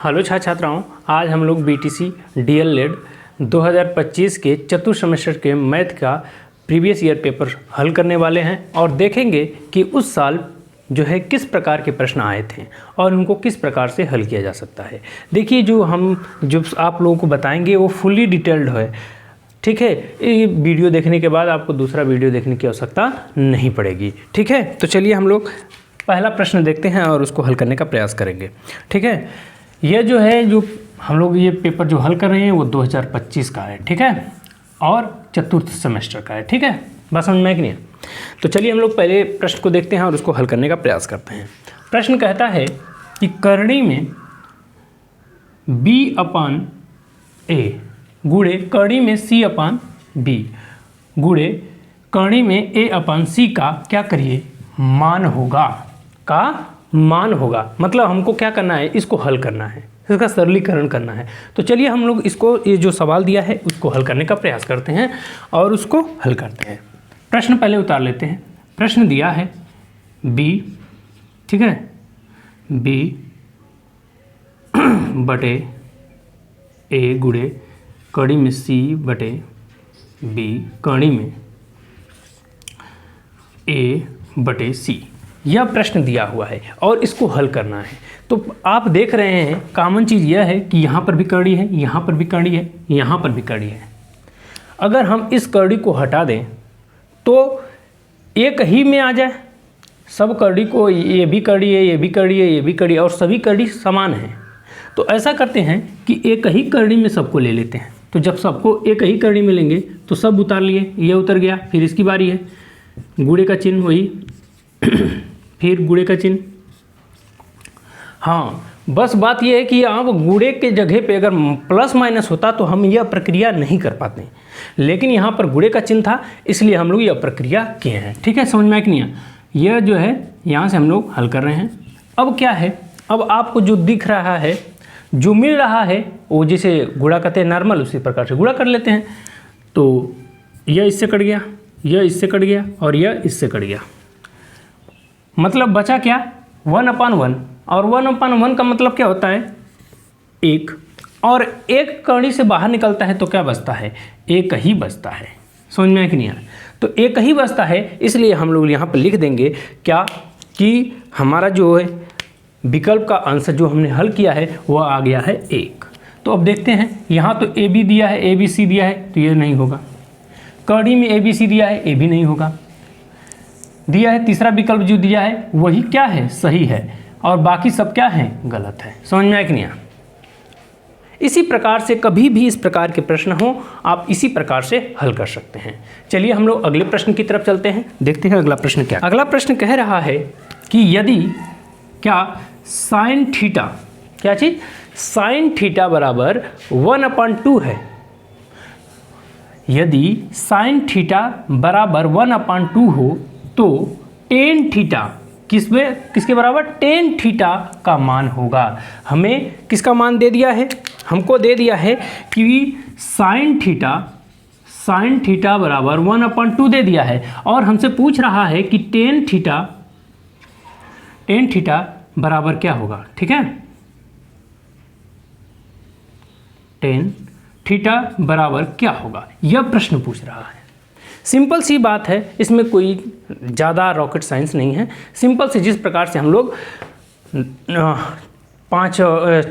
Hello छात्राओं, आज हम लोग बीटीसी डीएलएड 2025 के चतुर्थ सेमेस्टर के मैथ का प्रीवियस ईयर पेपर हल करने वाले हैं और देखेंगे कि उस साल जो है किस प्रकार के प्रश्न आए थे और उनको किस प्रकार से हल किया जा सकता है। देखिए, जो आप लोगों को बताएंगे वो फुल्ली डिटेल्ड है, ठीक है। ये वीडियो देखने के बाद आपको दूसरा वीडियो देखने की आवश्यकता नहीं पड़ेगी, ठीक है। तो चलिए हम लोग पहला प्रश्न देखते हैं और उसको हल करने का प्रयास करेंगे, ठीक है। यह जो है, जो हम लोग ये पेपर जो हल कर रहे हैं वो 2025 का है, ठीक है, और चतुर्थ सेमेस्टर का है, ठीक है। बस समझ में कि नहीं? तो चलिए हम लोग पहले प्रश्न को देखते हैं और उसको हल करने का प्रयास करते हैं। प्रश्न कहता है कि करणी में B/A गुणे करणी में C/B गुणे करणी में A/C का क्या करिए मान होगा। मतलब हमको क्या करना है, इसको हल करना है, इसका सरलीकरण करना है। तो चलिए हम लोग इसको, ये जो सवाल दिया है उसको हल करने का प्रयास करते हैं और उसको हल करते हैं। प्रश्न पहले उतार लेते हैं। प्रश्न दिया है B, ठीक है, B/A गुणे करणी में C/B करणी में A/C, यह प्रश्न दिया हुआ है और इसको हल करना है। तो आप देख रहे हैं कॉमन चीज़ यह है कि यहाँ पर भी करणी है, यहाँ पर भी करणी है, यहाँ पर भी करणी है। अगर हम इस करणी को हटा दें तो एक ही में आ जाए, सब करणी को, ये भी करणी है, ये भी करणी है, ये भी करणी है और सभी करणी समान हैं। तो ऐसा करते हैं कि एक ही करणी में सबको ले लेते हैं। तो जब सबको एक ही करणी में लेंगे तो सब उतार लिए, ये उतर गया, फिर इसकी बारी है, गुणे का चिन्ह वही, फिर गुणे का चिन्ह। हाँ, बस बात यह है कि आप गुणे के जगह पे अगर प्लस माइनस होता तो हम यह प्रक्रिया नहीं कर पाते, लेकिन यहाँ पर गुणे का चिन्ह था इसलिए हम लोग यह प्रक्रिया किए हैं, ठीक है। समझ में आया कि नहीं? यह जो है यहाँ से हम लोग हल कर रहे हैं। अब क्या है, अब आपको जो दिख रहा है, जो मिल रहा है, वो जैसे गुणा करते हैं नॉर्मल, उसी प्रकार से गुणा कर लेते हैं। तो यह इससे कट गया, यह इससे कट गया और यह इससे कट गया। मतलब बचा क्या, 1/1, और 1/1 का मतलब क्या होता है, 1, और एक करणी से बाहर निकलता है तो क्या बचता है, एक ही बचता है। समझ में आया कि नहीं आया? तो एक ही बचता है, इसलिए हम लोग यहाँ पर लिख देंगे क्या कि हमारा जो है विकल्प का आंसर जो हमने हल किया है वह आ गया है 1। तो अब देखते हैं, यहाँ तो AB दिया है, ABC दिया है, तो ये नहीं होगा। करणी में ABC दिया है, AB नहीं होगा। दिया है तीसरा विकल्प जो दिया है वही क्या है, सही है, और बाकी सब क्या है, गलत है। समझ में आया कि नहीं आया? इसी प्रकार से कभी भी इस प्रकार के प्रश्न हो, आप इसी प्रकार से हल कर सकते हैं। चलिए हम लोग अगले प्रश्न की तरफ चलते हैं, देखते हैं अगला प्रश्न क्या। अगला प्रश्न कह रहा है कि यदि क्या साइन थीटा, क्या चीज, साइन थीटा बराबर 1/2 है, यदि साइन थीटा बराबर 1/2 हो तो टेन थीटा किसके बराबर, टेन थीटा का मान होगा। हमें किसका मान दे दिया है, हमको दे दिया है कि साइन थीटा बराबर 1/2 दे दिया है और हमसे पूछ रहा है कि टेन थीटा बराबर क्या होगा, ठीक है। टेन थीटा बराबर क्या होगा, यह प्रश्न पूछ रहा है। सिंपल सी बात है, इसमें कोई ज़्यादा रॉकेट साइंस नहीं है। सिंपल से जिस प्रकार से हम लोग 5,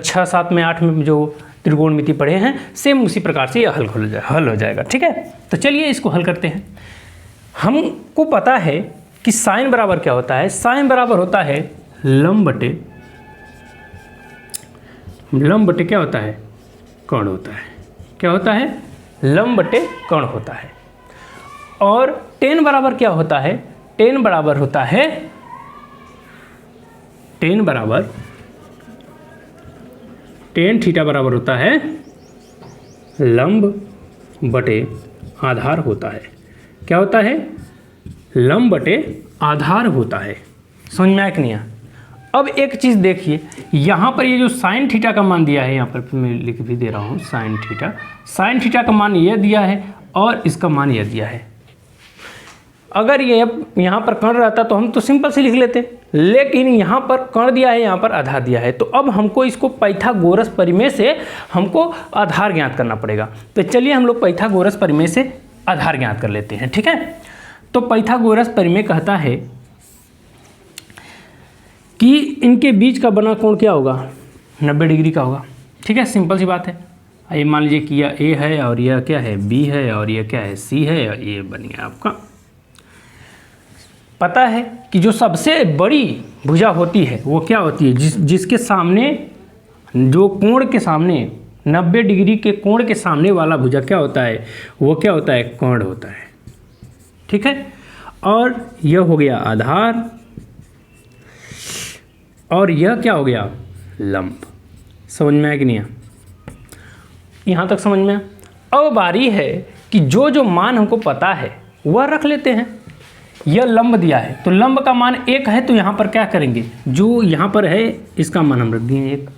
6, 7 में 8 में जो त्रिकोणमिति पढ़े हैं, सेम उसी प्रकार से यह हल हो जाएगा, ठीक है। तो चलिए इसको हल करते हैं। हमको पता है कि साइन बराबर क्या होता है, साइन बराबर होता है लंब बटे क्या होता है, कर्ण होता है। क्या होता है, लंब बटे कर्ण होता है। और टेन बराबर क्या होता है, टेन बराबर होता है, टेन थीटा बराबर होता है लंब बटे आधार होता है। क्या होता है, लंब बटे आधार होता है। समझ में आया कि नहीं आया? अब एक चीज़ देखिए, यहाँ पर ये जो साइन थीटा का मान दिया है, यहाँ पर मैं लिख भी दे रहा हूँ, साइन थीटा का मान यह दिया है और इसका मान यह दिया है। अगर ये यहाँ पर कर्ण रहता तो हम तो सिंपल से लिख लेते, लेकिन यहाँ पर कर्ण दिया है, यहाँ पर आधार दिया है, तो अब हमको इसको पाइथागोरस प्रमेय से हमको आधार ज्ञात करना पड़ेगा। तो चलिए हम लोग पाइथागोरस प्रमेय से आधार ज्ञात कर लेते हैं, ठीक है। तो पाइथागोरस प्रमेय कहता है कि इनके बीच का बना कोण क्या होगा, 90 डिग्री का होगा, ठीक है, सिंपल सी बात है। ये मान लीजिए कि यह ए है और यह क्या है, बी है, और यह क्या है, सी है, और ये बन गया आपका। पता है कि जो सबसे बड़ी भुजा होती है वो क्या होती है, जिसके सामने, जो कोण के सामने 90 डिग्री के कोण के सामने वाला भुजा क्या होता है, वो क्या होता है, कर्ण होता है, ठीक है। और यह हो गया आधार, और यह क्या हो गया, लंब। समझ में आया कि नहीं? यहाँ तक समझ में? अब बारी है कि जो जो मान हमको पता है वह रख लेते हैं। यह लंब दिया है तो लंब का मान 1 है, तो यहाँ पर क्या करेंगे, जो यहाँ पर है इसका मान हम रख दिए 1।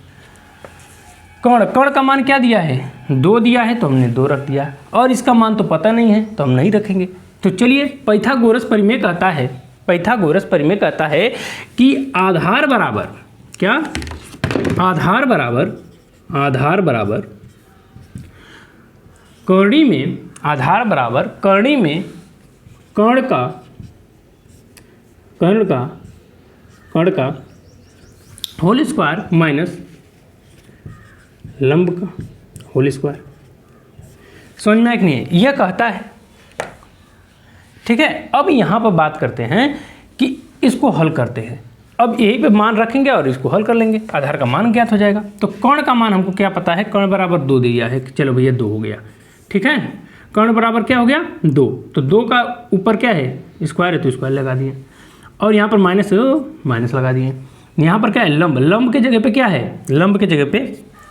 कर्ण का मान क्या दिया है, 2 दिया है, तो हमने 2 रख दिया, और इसका मान तो पता नहीं है तो हम नहीं रखेंगे। तो चलिए पाइथागोरस प्रमेय कहता है, पाइथागोरस प्रमेय कहता है कि आधार बराबर क्या, आधार बराबर कर्णी में, आधार बराबर कर्णी में कर्ण का होल स्क्वायर माइनस लंब का होल स्क्वायर। समझ में आया कि नहीं है? यह कहता है, ठीक है। अब यहाँ पर बात करते हैं कि इसको हल करते हैं। अब यही पे मान रखेंगे और इसको हल कर लेंगे, आधार का मान ज्ञात हो जाएगा। तो कर्ण का मान हमको क्या पता है, कर्ण बराबर 2 दिया है, चलो भैया 2 हो गया, ठीक है। कर्ण बराबर क्या हो गया, 2, तो 2 का ऊपर क्या है, स्क्वायर है, तो स्क्वायर लगा दिए, और यहाँ पर माइनस लगा दिए। यहाँ पर क्या है, लंब के जगह पे क्या है, लंब के जगह पे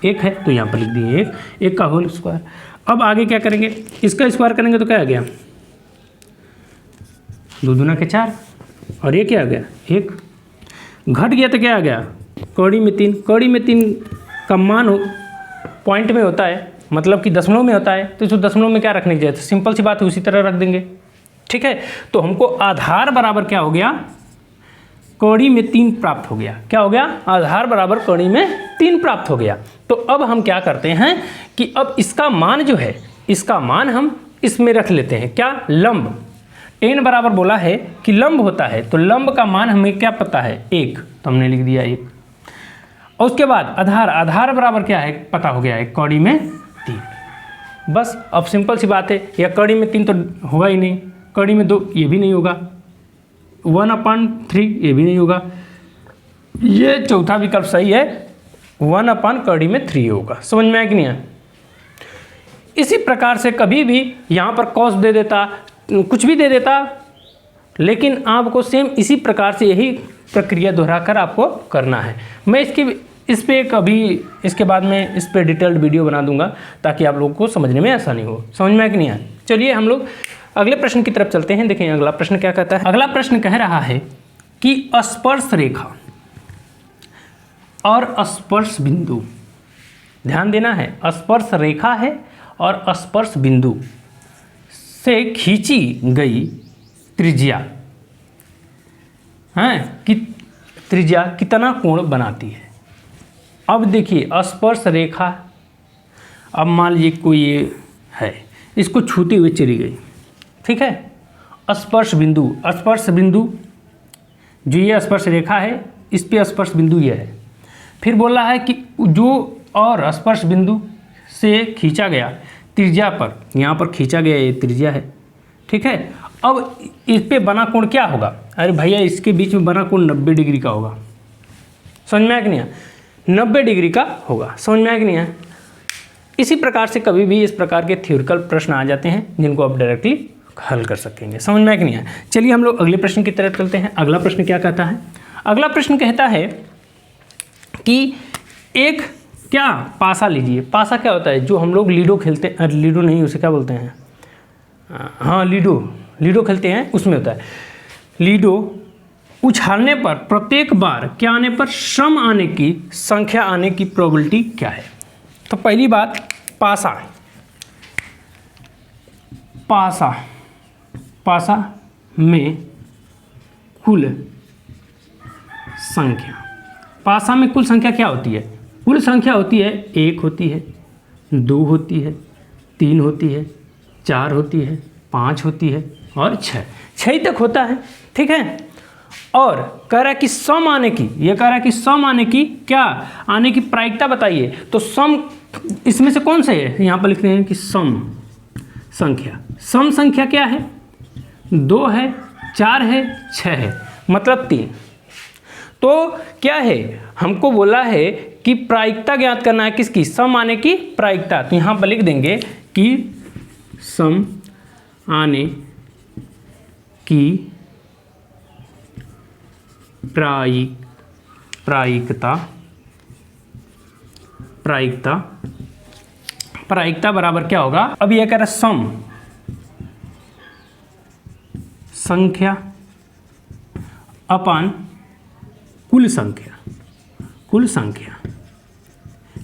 1 है, तो यहाँ पर लिख दिए 1 का होल स्क्वायर। अब आगे क्या करेंगे, इसका स्क्वायर करेंगे तो क्या आ गया, 2 दूना के 4, और ये क्या आ गया 1, घट गया तो क्या आ गया, कौड़ी में 3। कौड़ी में 3 का मान पॉइंट में होता है, मतलब कि दशमलव में होता है, तो इसको दशमलव में क्या रखने की जरूरत है, सिंपल सी बात है, उसी तरह रख देंगे, ठीक है। तो हमको आधार बराबर क्या हो गया, कौड़ी में 3 प्राप्त हो गया। क्या हो गया, आधार बराबर कौड़ी में 3 प्राप्त हो गया। तो अब हम क्या करते हैं कि अब इसका मान जो है, इसका मान हम इसमें रख लेते हैं, क्या, लंब। n बराबर बोला है कि लंब होता है, तो लंब का मान हमें क्या पता है, 1, तो हमने लिख दिया 1। और उसके बाद आधार बराबर क्या है, पता हो गया है, कौड़ी में 3। बस अब सिंपल सी बात है, या कौड़ी में 3 तो होगा ही नहीं, कौड़ी में 2 ये भी नहीं होगा, 1/3 ये भी नहीं होगा, ये चौथा विकल्प सही है, 1/3 होगा। समझ में आया कि नहीं है? इसी प्रकार से कभी भी यहाँ पर कॉस दे देता, कुछ भी दे देता, लेकिन आपको सेम इसी प्रकार से यही प्रक्रिया दोहराकर आपको करना है। मैं इस पे कभी इसके बाद में इस पे डिटेल्ड वीडियो बना दूंगा ताकि आप लोगों को समझने में आसानी हो। समझ में आया कि नहीं आया? चलिए हम लोग अगले प्रश्न की तरफ चलते हैं। देखें अगला प्रश्न क्या कहता है। अगला प्रश्न कह रहा है कि स्पर्श रेखा और स्पर्श बिंदु, ध्यान देना है, स्पर्श रेखा है और स्पर्श बिंदु से खींची गई त्रिज्या है कि त्रिज्या कितना कोण बनाती है। अब देखिए स्पर्श रेखा, अब मान लीजिए कोई ये है, इसको छूते हुए चली गई, ठीक है। स्पर्श बिंदु जो ये स्पर्श रेखा है, इस पे स्पर्श बिंदु ये है। फिर बोल रहा है कि जो और स्पर्श बिंदु से खींचा गया त्रिज्या पर, यहाँ पर खींचा गया ये त्रिज्या है, ठीक है। अब इस पे बना कोण क्या होगा, अरे भैया इसके बीच में बना कोण 90 डिग्री का होगा। समझ में आया कि नहीं? 90 डिग्री का होगा। समझ में आया कि नहीं है? इसी प्रकार से कभी भी इस प्रकार के थ्योरिकल प्रश्न आ जाते हैं जिनको आप डायरेक्टली हल कर सकेंगे। समझ में आया कि नहीं है? चलिए हम लोग अगले प्रश्न की तरफ चलते हैं। अगला प्रश्न क्या कहता है? अगला प्रश्न कहता है कि एक क्या पासा लीजिए। पासा क्या होता है, जो हम लोग लीडो खेलते हैं, लीडो नहीं उसे क्या बोलते हैं, हाँ लीडो खेलते हैं, उसमें होता है। लीडो उछालने पर प्रत्येक बार क्या आने पर सम आने की संख्या आने की प्रोबेबिलिटी क्या है। तो पहली बात पासा में कुल संख्या। पासा में कुल संख्या क्या होती है? कुल संख्या होती है 1 होती है, 2 होती है, 3 होती है, 4 होती है, 5 होती है और 6 तक होता है। ठीक है। और कह रहा है कि सम आने की, ये कह रहा है कि सम आने की क्या आने की प्रायिकता बताइए। तो सम इसमें से कौन से है? यहाँ पर लिखते हैं कि सम संख्या। सम संख्या क्या है? 2 है, 4 है, 6 है, मतलब 3। तो क्या है, हमको बोला है कि प्रायिकता ज्ञात करना है किसकी? सम आने की प्रायिकता। तो यहाँ पर लिख देंगे कि सम आने की प्रायिकता बराबर क्या होगा? अब यह कह रहा है सम संख्या अपान कुल संख्या।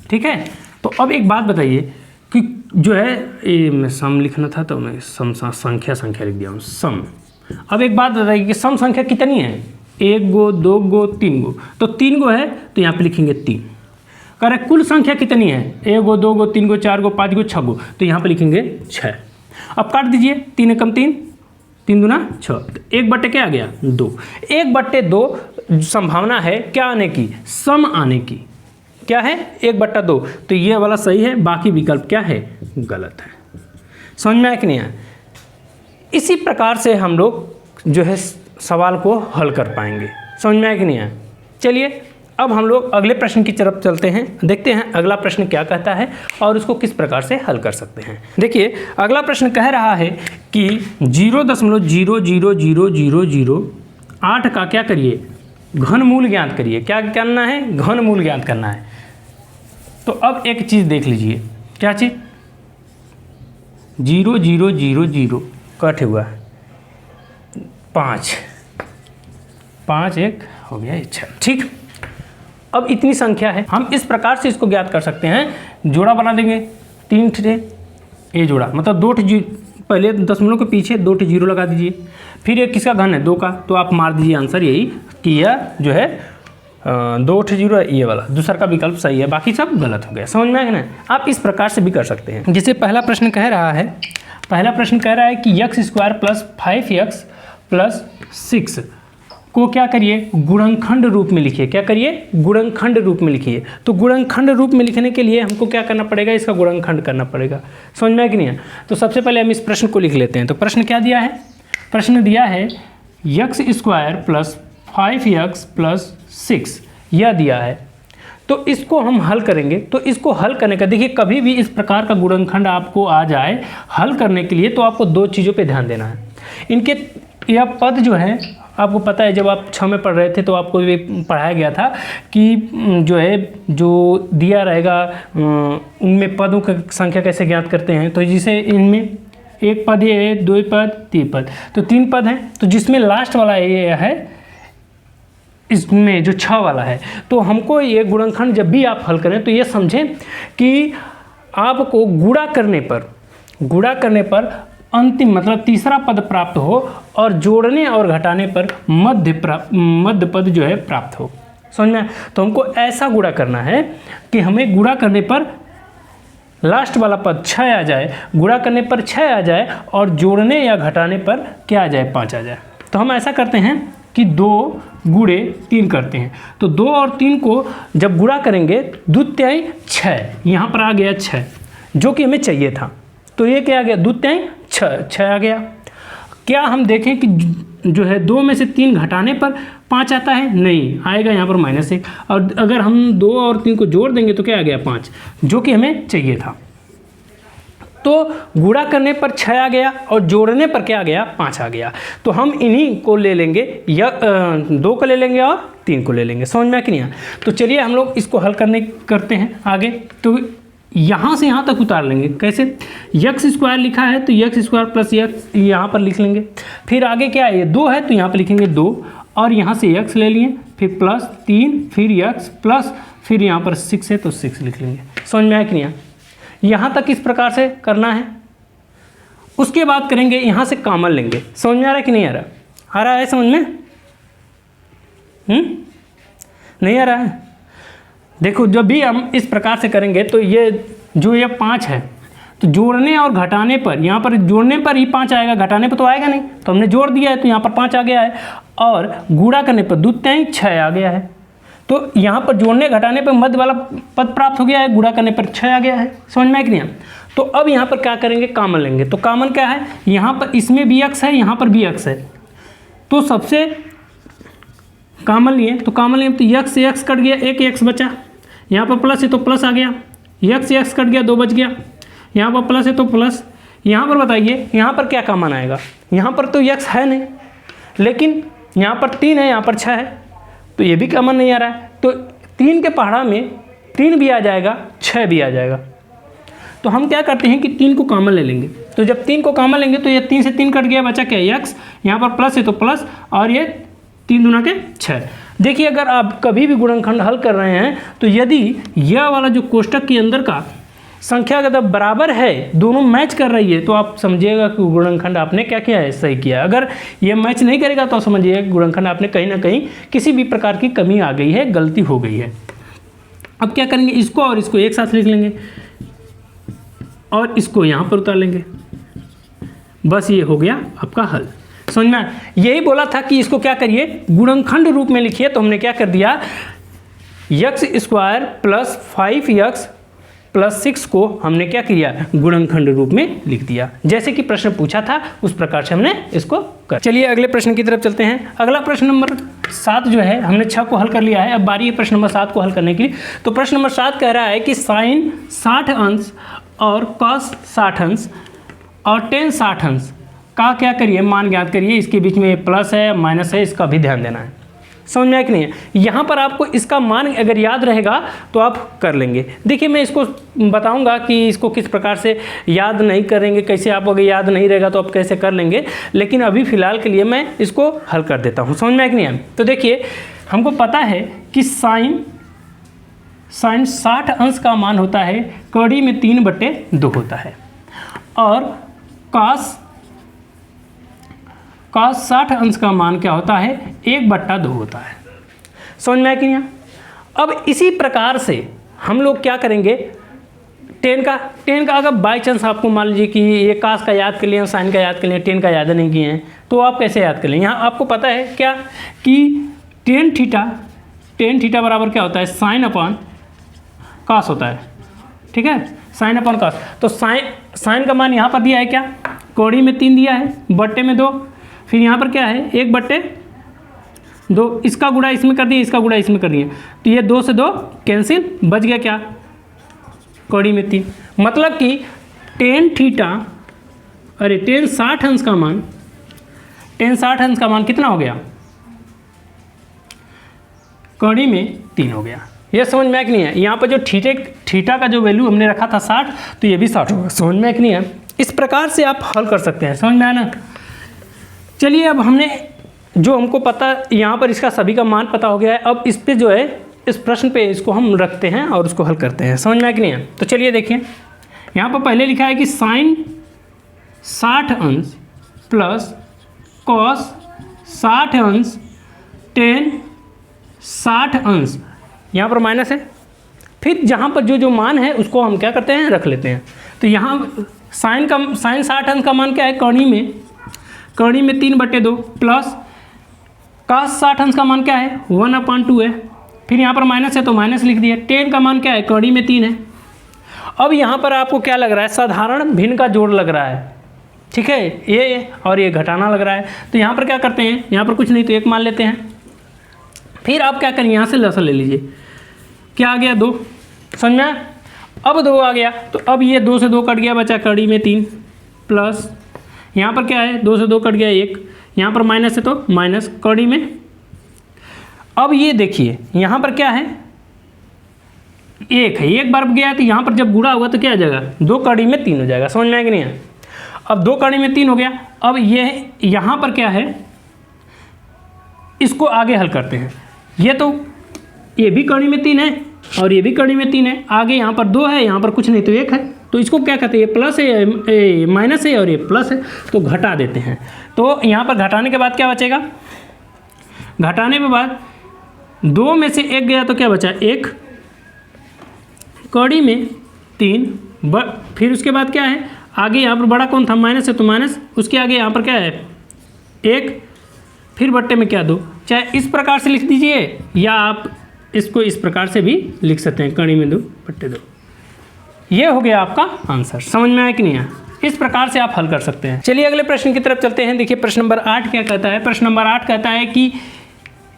ठीक है। तो अब एक बात बताइए कि जो है ये मैं सम लिखना था तो मैं सम संख्या लिख दिया हूँ सम। अब एक बात बताइए कि सम संख्या कितनी है? 1 गो, 2 गो, 3 गो। तो 3 गो है तो यहाँ पे लिखेंगे 3। कह रहे कुल संख्या कितनी है? 1 गो, 2 गो, 3 गो, 4 गो, 5 गो, 6 गो। तो यहाँ पे लिखेंगे 6। अब काट दीजिए, 3 एकम 3, 3 दूना 6। तो 1/2 क्या आ गया? 2। 1/2 संभावना है क्या आने की? सम आने की। क्या है? 1/2। तो ये वाला सही है, बाकी विकल्प क्या है? गलत है। समझ में आया कि नहीं आया? इसी प्रकार से हम लोग जो है सवाल को हल कर पाएंगे। समझ में आया कि नहीं आया? चलिए अब हम लोग अगले प्रश्न की तरफ चलते हैं, देखते हैं अगला प्रश्न क्या कहता है और उसको किस प्रकार से हल कर सकते हैं। देखिए अगला प्रश्न कह रहा है कि 0.0000008 का क्या करिए? घनमूल ज्ञात करिए। क्या करना है? घनमूल ज्ञात करना है। तो अब एक चीज़ देख लीजिए, क्या चीज़? 0.000 कट हुआ 5, 5 1 हो गया 6। ठीक। अब इतनी संख्या है, हम इस प्रकार से इसको ज्ञात कर सकते हैं। जोड़ा बना देंगे 3 ठे ये जोड़ा, मतलब 2 ठे, पहले दशमलव के पीछे 2 ठे 0 लगा दीजिए। फिर ये किसका घन है? 2 का। तो आप मार दीजिए आंसर यही कि यह जो है 2 ठे 0 ये वाला दूसरा का विकल्प सही है, बाकी सब गलत हो गया। समझ में आया ना? आप इस प्रकार से भी कर सकते हैं। जैसे पहला प्रश्न कह रहा है कि x² + 5x + 6 को क्या करिए? गुणनखंड रूप में लिखिए। क्या करिए? गुणनखंड रूप में लिखिए। तो गुणनखंड रूप में लिखने के लिए हमको क्या करना पड़ेगा? इसका गुणनखंड करना पड़ेगा। समझ में आया कि नहीं? तो सबसे पहले हम इस प्रश्न को लिख लेते हैं। तो प्रश्न क्या दिया है? प्रश्न दिया है x² + 5x + 6 यह दिया है। तो इसको हम हल करेंगे। तो इसको हल करने का देखिए, कभी भी इस प्रकार का गुणनखंड आपको आ जाए हल करने के लिए तो आपको 2 चीज़ों पे ध्यान देना है। इनके यह पद जो है, आपको पता है जब आप 6 में पढ़ रहे थे तो आपको ये पढ़ाया गया था कि जो है जो दिया रहेगा उनमें पदों की संख्या कैसे ज्ञात करते हैं। तो जिसे इनमें एक पद ये है, 2 पद, 3 पद, तो 3 पद हैं। तो जिसमें लास्ट वाला ये है, इसमें जो 6 वाला है, तो हमको ये गुणनखंड जब भी आप हल करें तो ये समझें कि आपको गुणा करने पर अंतिम मतलब तीसरा पद प्राप्त हो और जोड़ने और घटाने पर मध्य पद जो है प्राप्त हो। समझ में? तो हमको ऐसा गुणा करना है कि हमें गुणा करने पर लास्ट वाला पद 6 आ जाए, गुणा करने पर 6 आ जाए और जोड़ने या घटाने पर क्या आ जाए? 5 आ जाए। तो हम ऐसा करते हैं कि 2 गुणे 3 करते हैं। तो 2 और 3 को जब गुणा करेंगे 2 तिहाई 6, यहाँ पर आ गया 6 जो कि हमें चाहिए था। तो ये क्या आ गया? 2 तिहाई 6 आ गया। क्या हम देखें कि जो है 2 में से 3 घटाने पर 5 आता है? नहीं आएगा, यहाँ पर -1। और अगर हम 2 और 3 को जोड़ देंगे तो क्या आ गया? 5 जो कि हमें चाहिए था। तो गुणा करने पर 6 आ गया और जोड़ने पर क्या आ गया? 5 आ गया। तो हम इन्हीं को ले लेंगे, या 2 को ले लेंगे और 3 को ले लेंगे। समझ में आया कि नहीं? तो चलिए हम लोग इसको हल करते हैं आगे। तो यहाँ से यहाँ तक उतार लेंगे। कैसे? x² लिखा है तो x² + x यहाँ पर लिख लेंगे। फिर आगे क्या है? 2 है तो यहाँ पर लिखेंगे 2 और यहाँ से x ले लिए, फिर +3, फिर x प्लस फिर यहाँ पर 6 है तो 6 लिख लेंगे। समझ में आया कि नहीं? यहाँ तक इस प्रकार से करना है। उसके बाद करेंगे यहाँ से कॉमन लेंगे। समझ में आ रहा है कि नहीं आ रहा? आ रहा है समझ में? नहीं आ रहा है? देखो जब भी हम इस प्रकार से करेंगे तो ये जो ये 5 है तो जोड़ने और घटाने पर, यहाँ पर जोड़ने पर ही 5 आएगा, घटाने पर तो आएगा नहीं, तो हमने जोड़ दिया है तो यहाँ पर 5 आ गया है, और गुणा करने पर 2 3 6 आ गया है। तो यहाँ पर जोड़ने घटाने पर मध्य वाला पद प्राप्त हो गया है, गुणा करने पर 6 आ गया है। समझ में आ कि नहीं? तो अब यहाँ पर क्या करेंगे, कॉमन लेंगे। तो कॉमन क्या है, यहाँ पर इसमें भी x है, यहाँ पर भी x है, तो सबसे कॉमन लिए, तो कॉमन लिए तो x से x कट गया, एक x बचा, यहाँ पर प्लस है तो प्लस आ गया, x से x कट गया, 2 बच गया, यहाँ पर प्लस है तो प्लस। यहाँ पर बताइए यहाँ पर क्या कॉमन आएगा, यहाँ पर तो x है नहीं, लेकिन यहाँ पर 3 है, यहाँ पर 6 है, तो ये भी कॉमन नहीं आ रहा है। तो 3 के पहाड़ा में 3 भी आ जाएगा, 6 भी आ जाएगा। तो हम क्या करते हैं कि 3 को कॉमन ले लेंगे। तो जब 3 को कॉमन लेंगे तो ये 3 से 3 कट गया, बचा क्या, x, यहाँ पर प्लस है तो प्लस, और ये 3 दूना के 6। देखिए अगर आप कभी भी गुणनखंड हल कर रहे हैं तो यदि यह वाला जो कोष्टक के अंदर का संख्या अगर बराबर है, दोनों मैच कर रही है, तो आप समझिएगा कि गुणनखंड आपने क्या किया है, सही किया। अगर ये मैच नहीं करेगा तो समझिएगा कि गुणनखंड आपने कहीं ना कहीं किसी भी प्रकार की कमी आ गई है, गलती हो गई है। अब क्या करेंगे, इसको और इसको एक साथ लिख लेंगे और इसको यहाँ पर उतार लेंगे, बस ये हो गया आपका हल। समझ में? यही बोला था कि इसको क्या करिए, गुणनखंड रूप में लिखिए। तो हमने क्या कर दिया, x² प्लस 5x प्लस 6 को हमने क्या किया, गुणनखंड रूप में लिख दिया। जैसे कि प्रश्न पूछा था उस प्रकार से हमने इसको कर। चलिए अगले प्रश्न की तरफ चलते हैं। अगला प्रश्न नंबर 7 जो है, हमने 6 को हल कर लिया है, अब बारी है प्रश्न नंबर 7 को हल करने की। तो प्रश्न नंबर 7 कह रहा है कि साइन 60 अंश और कॉस 60 अंश और टेन 60 अंश का क्या करिए, मान ज्ञात करिए। इसके बीच में प्लस है माइनस है, इसका भी ध्यान देना है। समझ में आया कि नहीं है? यहाँ पर आपको इसका मान अगर याद रहेगा तो आप कर लेंगे। देखिए मैं इसको बताऊंगा कि इसको किस प्रकार से याद नहीं करेंगे, कैसे आप अगर याद नहीं रहेगा तो आप कैसे कर लेंगे, लेकिन अभी फ़िलहाल के लिए मैं इसको हल कर देता हूँ। समझ में आया कि नहीं है? तो देखिए हमको पता है कि साइन 60 अंश का मान होता है कड़ी में 3/2 होता है, और कॉस 60 अंश का मान क्या होता है, 1/2 होता है। समझ में आया कि नहीं? अब इसी प्रकार से हम लोग क्या करेंगे, टेन का अगर बाई चांस आपको मान लीजिए कि ये कास का याद कर लिए, साइन का याद कर लिए, टेन का याद नहीं किए हैं, तो आप कैसे याद कर लें। यहाँ आपको पता है क्या कि टेन थीटा बराबर क्या होता है, साइन अपॉन कास होता है। ठीक है, साइन अपॉन कास। तो साइन का मान यहाँ पर दिया है क्या, कौड़ी में 3 दिया है, बट्टे में 2, फिर यहाँ पर क्या है 1/2, इसका गुणा इसमें कर दिया, इसका गुणा इसमें कर दिया, तो ये 2 से 2 कैंसिल, बच गया क्या, कौड़ी में 3। मतलब कि टेन 60 अंश का मान कितना हो गया, कौड़ी में 3 हो गया। ये समझ में आया कि नहीं है? यहाँ पर जो थीटा का जो वैल्यू हमने रखा था 60, तो ये भी 60 होगा। समझ में आया कि नहीं है? इस प्रकार से आप हल कर सकते हैं। समझ में आया ना? चलिए अब हमने जो हमको पता, यहाँ पर इसका सभी का मान पता हो गया है। अब इस पे जो है, इस प्रश्न पे इसको हम रखते हैं और उसको हल करते हैं। समझ में आया कि नहीं है? तो चलिए देखिए, यहाँ पर पहले लिखा है कि साइन 60 अंश प्लस कॉस 60 अंश टेन 60 अंश, यहाँ पर माइनस है। फिर जहाँ पर जो मान है उसको हम क्या करते हैं, रख लेते हैं। तो यहाँ साइन 60 अंश का मान क्या है, कौड़ी में 3/2 प्लस कॉस 60 अंश का मान क्या है, 1/2 है। फिर यहाँ पर माइनस है तो माइनस लिख दिया। टेन का मान क्या है, कौड़ी में 3 है। अब यहाँ पर आपको क्या लग रहा है, साधारण भिन्न का जोड़ लग रहा है। ठीक है, ये और ये घटाना लग रहा है। तो यहाँ पर क्या करते हैं, यहाँ पर कुछ नहीं तो 1 मान लेते हैं। फिर आप क्या करें, यहाँ से लसन ले लीजिए, क्या आ गया 2। समझ में आया? अब 2 आ गया, तो अब ये 2 से 2 कट गया, बचा कड़ी में 3 प्लस यहाँ पर क्या है, 2 से 2 कट गया 1, यहाँ पर माइनस है तो माइनस कड़ी में। अब ये देखिए यहाँ पर क्या है, 1 है, 1 बार गया तो यहाँ पर जब गुणा होगा तो क्या आ जाएगा, 2 कड़ी में 3 हो जाएगा। समझ में आया कि नहीं है? अब 2 कड़ी में 3 हो गया। अब ये यहाँ पर क्या है, इसको आगे हल करते हैं। ये भी कड़ी में 3 है और ये भी कड़ी में 3 है। आगे यहाँ पर 2 है, यहाँ पर कुछ नहीं तो 1 है, तो तो इसको क्या कहते हैं, ये प्लस है, माइनस है और ये प्लस है, तो घटा देते हैं। तो यहाँ पर घटाने के बाद क्या बचेगा, घटाने के बाद 2 में से 1 गया तो क्या बचा, 1, कौड़ी में 3, फिर उसके बाद क्या है, आगे यहाँ पर बड़ा कौन था, माइनस है, तो माइनस, उसके आगे यहाँ पर क्या है 1, फिर बट्टे में क्या 2। चाहे इस प्रकार से लिख दीजिए या आप इसको इस प्रकार से भी लिख सकते हैं, कड़ी में 2 बट्टे 2। ये हो गया आपका आंसर। समझ में आया कि नहीं आया? इस प्रकार से आप हल कर सकते हैं। चलिए अगले प्रश्न की तरफ चलते हैं। देखिए प्रश्न नंबर 8 क्या कहता है। प्रश्न नंबर 8 कहता है कि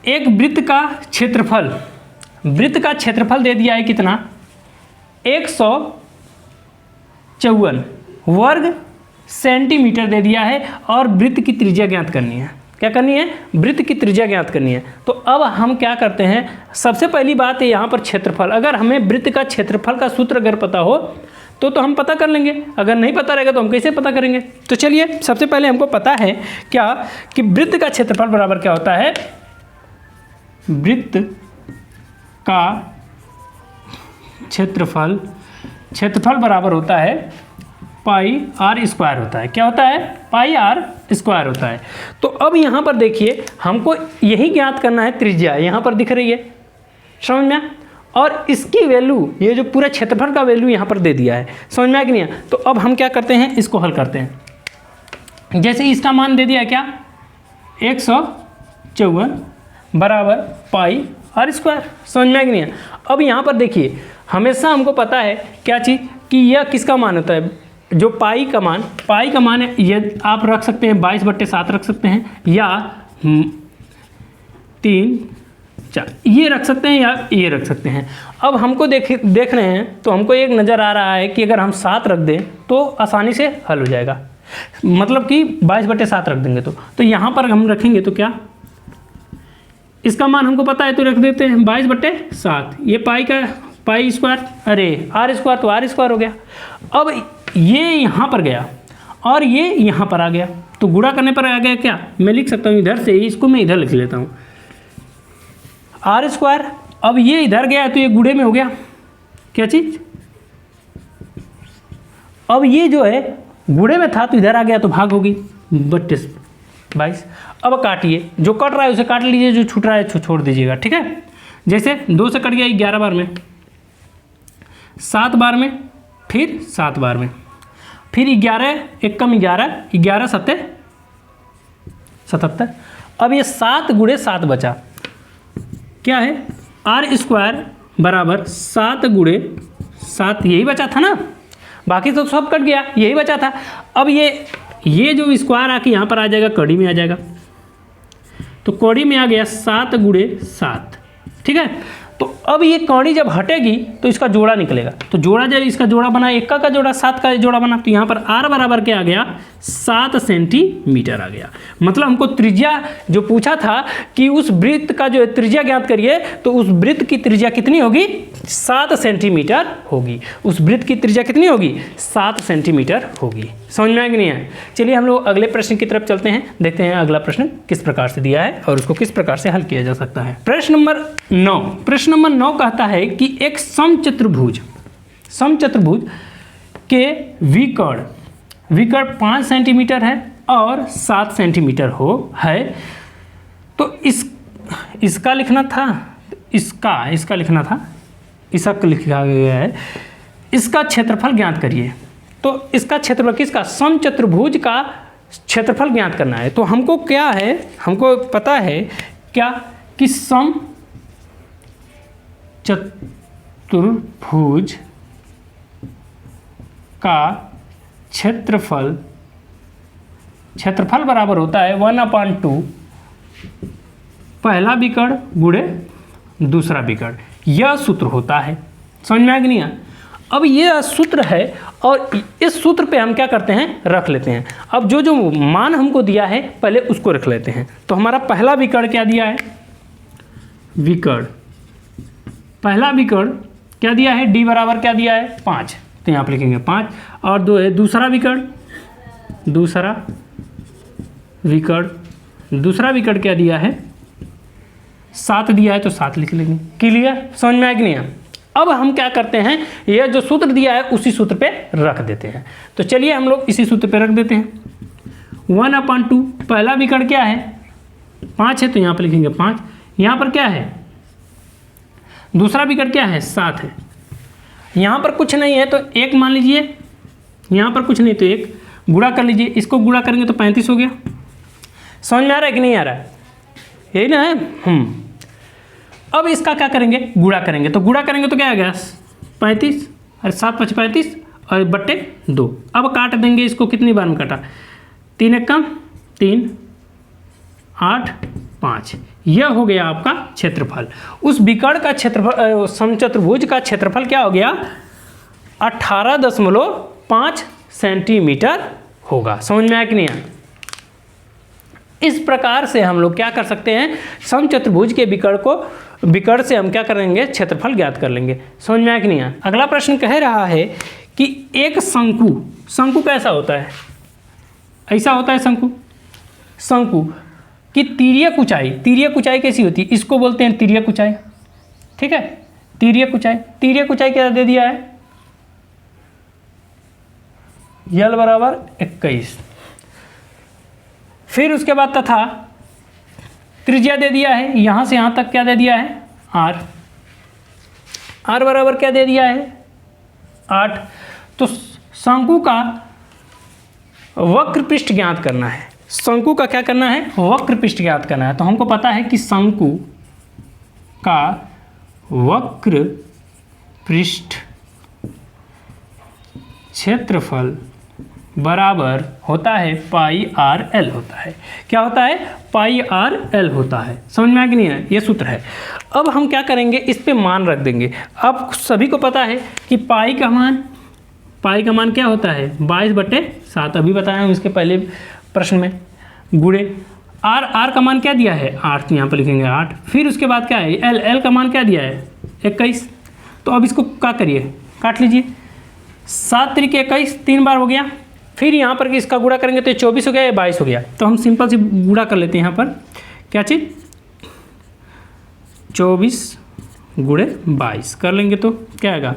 एक वृत्त का क्षेत्रफल दे दिया है कितना, 154 वर्ग सेंटीमीटर दे दिया है और वृत्त की त्रिज्या ज्ञात करनी है। क्या करनी है, वृत्त की त्रिज्या ज्ञात करनी है। तो अब हम क्या करते हैं, सबसे पहली बात है यहाँ पर क्षेत्रफल। अगर हमें वृत्त का क्षेत्रफल का सूत्र अगर पता हो तो हम पता कर लेंगे, अगर नहीं पता रहेगा तो हम कैसे पता करेंगे। तो चलिए सबसे पहले हमको पता है क्या कि वृत्त का क्षेत्रफल बराबर क्या होता है, वृत्त का क्षेत्रफल बराबर होता है पाई आर स्क्वायर होता है। क्या होता है, पाई आर स्क्वायर होता है। तो अब यहाँ पर देखिए हमको यही ज्ञात करना है, त्रिज्या यहाँ पर दिख रही है, समझ में, और इसकी वैल्यू, ये जो पूरा क्षेत्रफल का वैल्यू यहाँ पर दे दिया है, समझ में आया कि नहीं। तो अब हम क्या करते हैं, इसको हल करते हैं। जैसे इसका मान दे दिया क्या, 154 बराबर पाई आर स्क्वायर, समझ में आया कि नहीं। अब यहाँ पर देखिए हमेशा हमको पता है क्या चीज़, कि यह किसका मान होता है, जो पाई का मान है, ये आप रख सकते हैं 22/7 रख सकते हैं, या 3, 4 ये रख सकते हैं, या ये रख सकते हैं। अब हमको देख रहे हैं तो हमको एक नज़र आ रहा है कि अगर हम 7 रख दें तो आसानी से हल हो जाएगा, मतलब कि 22/7 रख देंगे तो यहाँ पर हम रखेंगे तो क्या, इसका मान हमको पता है तो रख देते हैं 22/7। ये पाई स्क्वायर, अरे आर स्क्वायर, तो आर स्क्वायर हो गया। अब ये यहाँ पर गया और ये यहाँ पर आ गया, तो गुणा करने पर आ गया क्या, मैं लिख सकता हूँ इधर से, इसको मैं इधर लिख लेता हूँ आर स्क्वायर। अब ये इधर गया तो ये गुणे में हो गया, क्या चीज़, अब ये जो है गुणे में था तो इधर आ गया तो भाग होगी 22। अब काटिए, जो कट रहा है उसे काट लीजिए, जो छूट रहा है छोड़ दीजिएगा, ठीक है। जैसे 2 से कट गया 11 बार में, 7 बार में, फिर 7 बार में, फिर 11 1 कम 11, 11 7 77। अब ये 7 गुणे 7 बचा, क्या है, आर स्क्वायर बराबर 7 गुणे 7, यही बचा था ना, बाकी तो सब कट गया, यही बचा था। अब ये जो स्क्वायर आके यहाँ पर आ जाएगा, कड़ी में आ जाएगा, तो कौड़ी में आ गया 7 गुणे 7, ठीक है। तो अब ये कौड़ी जब हटेगी तो इसका जोड़ा निकलेगा, तो जोड़ा जब इसका जोड़ा बना, 1 का जोड़ा 7 का जोड़ा बना, तो यहाँ पर आर बराबर क्या आ गया, 7 सेंटीमीटर आ गया। मतलब हमको त्रिज्या जो पूछा था कि उस वृत्त का जो त्रिज्या ज्ञात करिए, तो उस वृत्त की त्रिज्या कितनी होगी, 7 सेंटीमीटर होगी। उस वृत्त की त्रिज्या कितनी होगी, 7 सेंटीमीटर होगी। समझ में आया कि नहीं आया? चलिए हम लोग अगले प्रश्न की तरफ चलते हैं, देखते हैं अगला प्रश्न किस प्रकार से दिया है और उसको किस प्रकार से हल किया जा सकता है। प्रश्न नंबर 9 कहता है कि एक समचतुर्भुज के विकर्ण 5 सेंटीमीटर है और 7 सेंटीमीटर है, तो इसका लिखना था, इसका लिखना था, इसका लिखा गया है, इसका क्षेत्रफल ज्ञात करिए। तो इसका क्षेत्रफल किसका, समचतुर्भुज का क्षेत्रफल ज्ञात करना है। तो हमको क्या है, हमको पता है क्या कि समचतुर्भुज का क्षेत्रफल बराबर होता है 1/2 पहला विकर्ण गुणे दूसरा विकर्ण। यह सूत्र होता है, समझ में आ गया? अब ये सूत्र है और इस सूत्र पे हम क्या करते हैं, रख लेते हैं। अब जो मान हमको दिया है पहले उसको रख लेते हैं। तो हमारा पहला विकर्ण क्या दिया है, पहला विकर्ण क्या दिया है, d बराबर क्या दिया है 5, तो यहाँ पर लिखेंगे 5, और दूसरा विकर्ण क्या दिया है, 7 दिया है तो 7 लिख लेंगे। क्लियर, समझ में आया कि नहीं? अब हम क्या करते हैं, यह जो सूत्र दिया है उसी सूत्र पे रख देते हैं। तो चलिए हम लोग इसी सूत्र पे रख देते हैं। 1/2 पहला विकर्ण क्या है 5 है, तो यहाँ पर लिखेंगे 5। यहाँ पर क्या है दूसरा विकर्ण क्या है 7 है। यहाँ पर कुछ नहीं है तो 1 मान लीजिए, यहाँ पर कुछ नहीं तो 1 गुणा कर लीजिए, इसको गुणा करेंगे तो 35 हो गया। समझ में आ रहा है कि नहीं आ रहा है, यही ना है। अब इसका क्या करेंगे गुणा करेंगे, तो गुणा करेंगे तो क्या आ गया 35 और 7 5 35 और बट्टे 2। अब काट देंगे इसको, कितनी बार में काटा 3 1 कम 3 8 5। यह हो गया आपका क्षेत्रफल। उस विकर्ण का क्षेत्रफल समचतुर्भुज का क्षेत्रफल क्या हो गया 18.5 सेंटीमीटर होगा। समझ में आया कि नहीं आया। इस प्रकार से हम लोग क्या कर सकते हैं, समचतुर्भुज के विकर्ण से हम क्या करेंगे क्षेत्रफल ज्ञात कर लेंगे। समझ में आया कि नहीं आया। अगला प्रश्न कह रहा है कि एक शंकु कैसा होता है, ऐसा होता है शंकु की तिर्यक ऊंचाई कैसी होती है, इसको बोलते हैं तिर्यक ऊंचाई। ठीक है, तिर्यक ऊंचाई क्या दे दिया है यल बराबर 21। फिर उसके बाद तथा त्रिज्या दे दिया है, यहाँ से यहाँ तक क्या दे दिया है r बराबर क्या दे दिया है 8। तो शंकु का वक्र पृष्ठ ज्ञात करना है, शंकु का क्या करना है वक्र पृष्ठ ज्ञात करना है। तो हमको पता है कि शंकु का वक्र पृष्ठ क्षेत्रफल बराबर होता है पाई आर एल होता है। क्या होता है पाई आर एल होता है। समझ में आ कि नहीं है, ये सूत्र है। अब हम क्या करेंगे इस पे मान रख देंगे। अब सभी को पता है कि पाई का मान क्या होता है 22/7, अभी बताया हूँ इसके पहले प्रश्न में। गुणे आर का मान क्या दिया है 8, यहाँ पर लिखेंगे 8। फिर उसके बाद क्या है एल का मान क्या दिया है 21। तो अब इसको क्या करिए काट लीजिए, 7 × 21 3 बार हो गया। फिर यहाँ पर इसका गुणा करेंगे तो 24 हो गया या 22 हो गया। तो हम सिंपल से गुणा कर लेते हैं। यहाँ पर क्या चीज़ 24 × 22 कर लेंगे तो क्या आएगा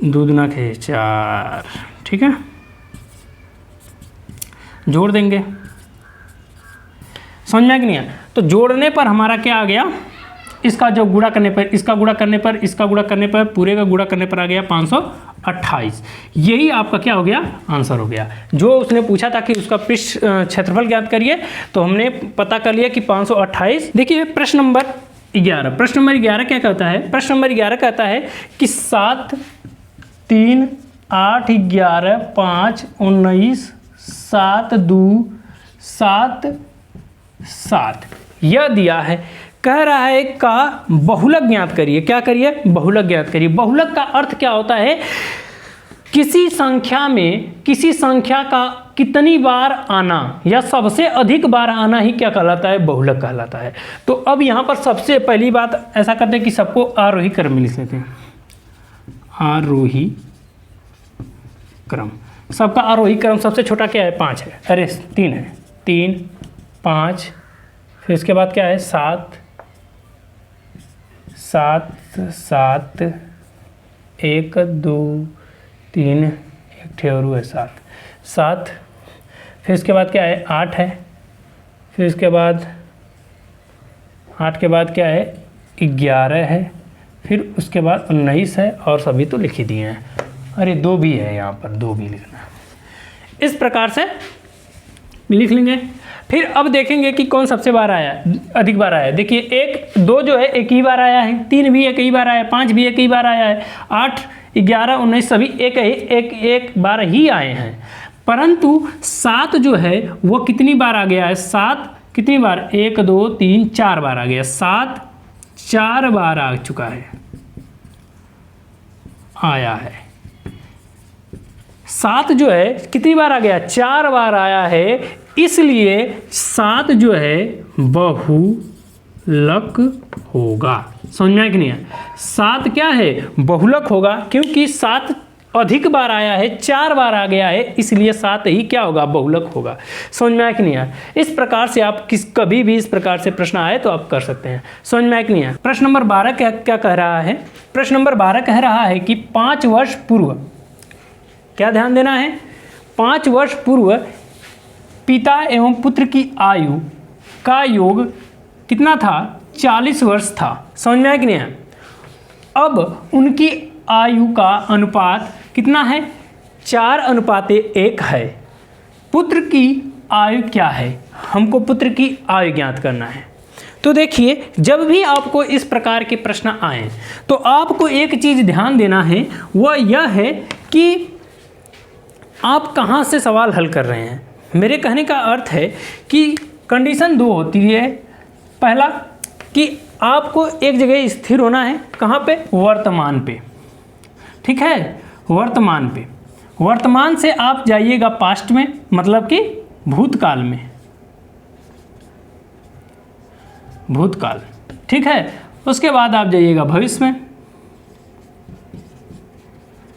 2 दूना 4। ठीक है, जोड़ देंगे। समझ में आ कि नहीं आया। तो जोड़ने पर हमारा क्या आ गया, इसका जो गुणा करने पर इसका गुणा करने पर इसका गुणा करने पर पूरे का गुणा करने पर आ गया 528। यही आपका क्या हो गया आंसर हो गया। जो उसने पूछा था कि उसका पृष्ठ क्षेत्रफल ज्ञात करिए, तो हमने पता कर लिया कि 528। देखिए प्रश्न नंबर 11 क्या कहता है, प्रश्न नंबर 11 कहता है कि 7 3 8 11 5 19 7 2 7 7 यह दिया है। कह रहा है का बहुलक ज्ञात करिए। क्या करिए बहुलक ज्ञात करिए। बहुलक का अर्थ क्या होता है, किसी संख्या का कितनी बार आना या सबसे अधिक बार आना ही क्या कहलाता है बहुलक कहलाता है। तो अब यहाँ पर सबसे पहली बात ऐसा करते हैं कि सबको आरोही क्रम में लिख लेते हैं। आरोही क्रम, सबका आरोही क्रम सबसे छोटा क्या है 5 है, अरे 3 है, 3 5। फिर इसके बाद क्या है 7 7 1 2 3 एक ठेहरू है 7। फिर इसके बाद क्या है 8 है। फिर इसके बाद 8 के बाद क्या है 11 है। फिर उसके बाद 19 है और सभी तो लिख ही दिए हैं। अरे 2 भी है, यहाँ पर 2 भी लिखना है। इस प्रकार से लिख लेंगे। फिर अब देखेंगे कि कौन सबसे बार आया अधिक बार आया है। देखिए 2 जो है एक ही बार आया है, 3 भी एक ही बार आया है, 5 भी एक ही बार आया है, 8 11 19 सभी एक बार ही आए हैं। परंतु 7 जो है वो कितनी बार आ गया है, 7 कितनी बार 1 2 3 4 बार आ गया। 7 4 बार आ चुका है, आया है। 7 जो है कितनी बार आ गया 4 बार आया है। इसलिए 7 जो है बहुलक होगा। समझ में आया कि नहीं है। 7 क्या है बहुलक होगा, क्योंकि 7 अधिक बार आया है, 4 बार आ गया है, इसलिए 7 ही क्या होगा, बहुलक होगा। समझ में आया कि नहीं आया? इस प्रकार से आप कभी भी इस प्रकार से प्रश्न आए तो आप कर सकते हैं। समझ में आया कि नहीं आया? प्रश्न नंबर 12 क्या कह रहा है? प्रश्न नंबर 12 कह रहा है कि 5 वर्ष पूर्व, क्या ध्यान देना है, 5 वर्ष पूर्व पिता एवं पुत्र की आयु का योग कितना था, 40 वर्ष था। समझ में आया कि नहीं आया? अब उनकी आयु का अनुपात कितना है, 4:1 है। पुत्र की आयु क्या है, हमको पुत्र की आयु ज्ञात करना है। तो देखिए, जब भी आपको इस प्रकार के प्रश्न आए तो आपको एक चीज़ ध्यान देना है, वह यह है कि आप कहाँ से सवाल हल कर रहे हैं। मेरे कहने का अर्थ है कि कंडीशन 2 होती है। पहला कि आपको एक जगह स्थिर होना है, कहाँ पे, वर्तमान पे, ठीक है, वर्तमान पे। वर्तमान से आप जाइएगा पास्ट में, मतलब कि भूतकाल में, भूतकाल, ठीक है। उसके बाद आप जाइएगा भविष्य में,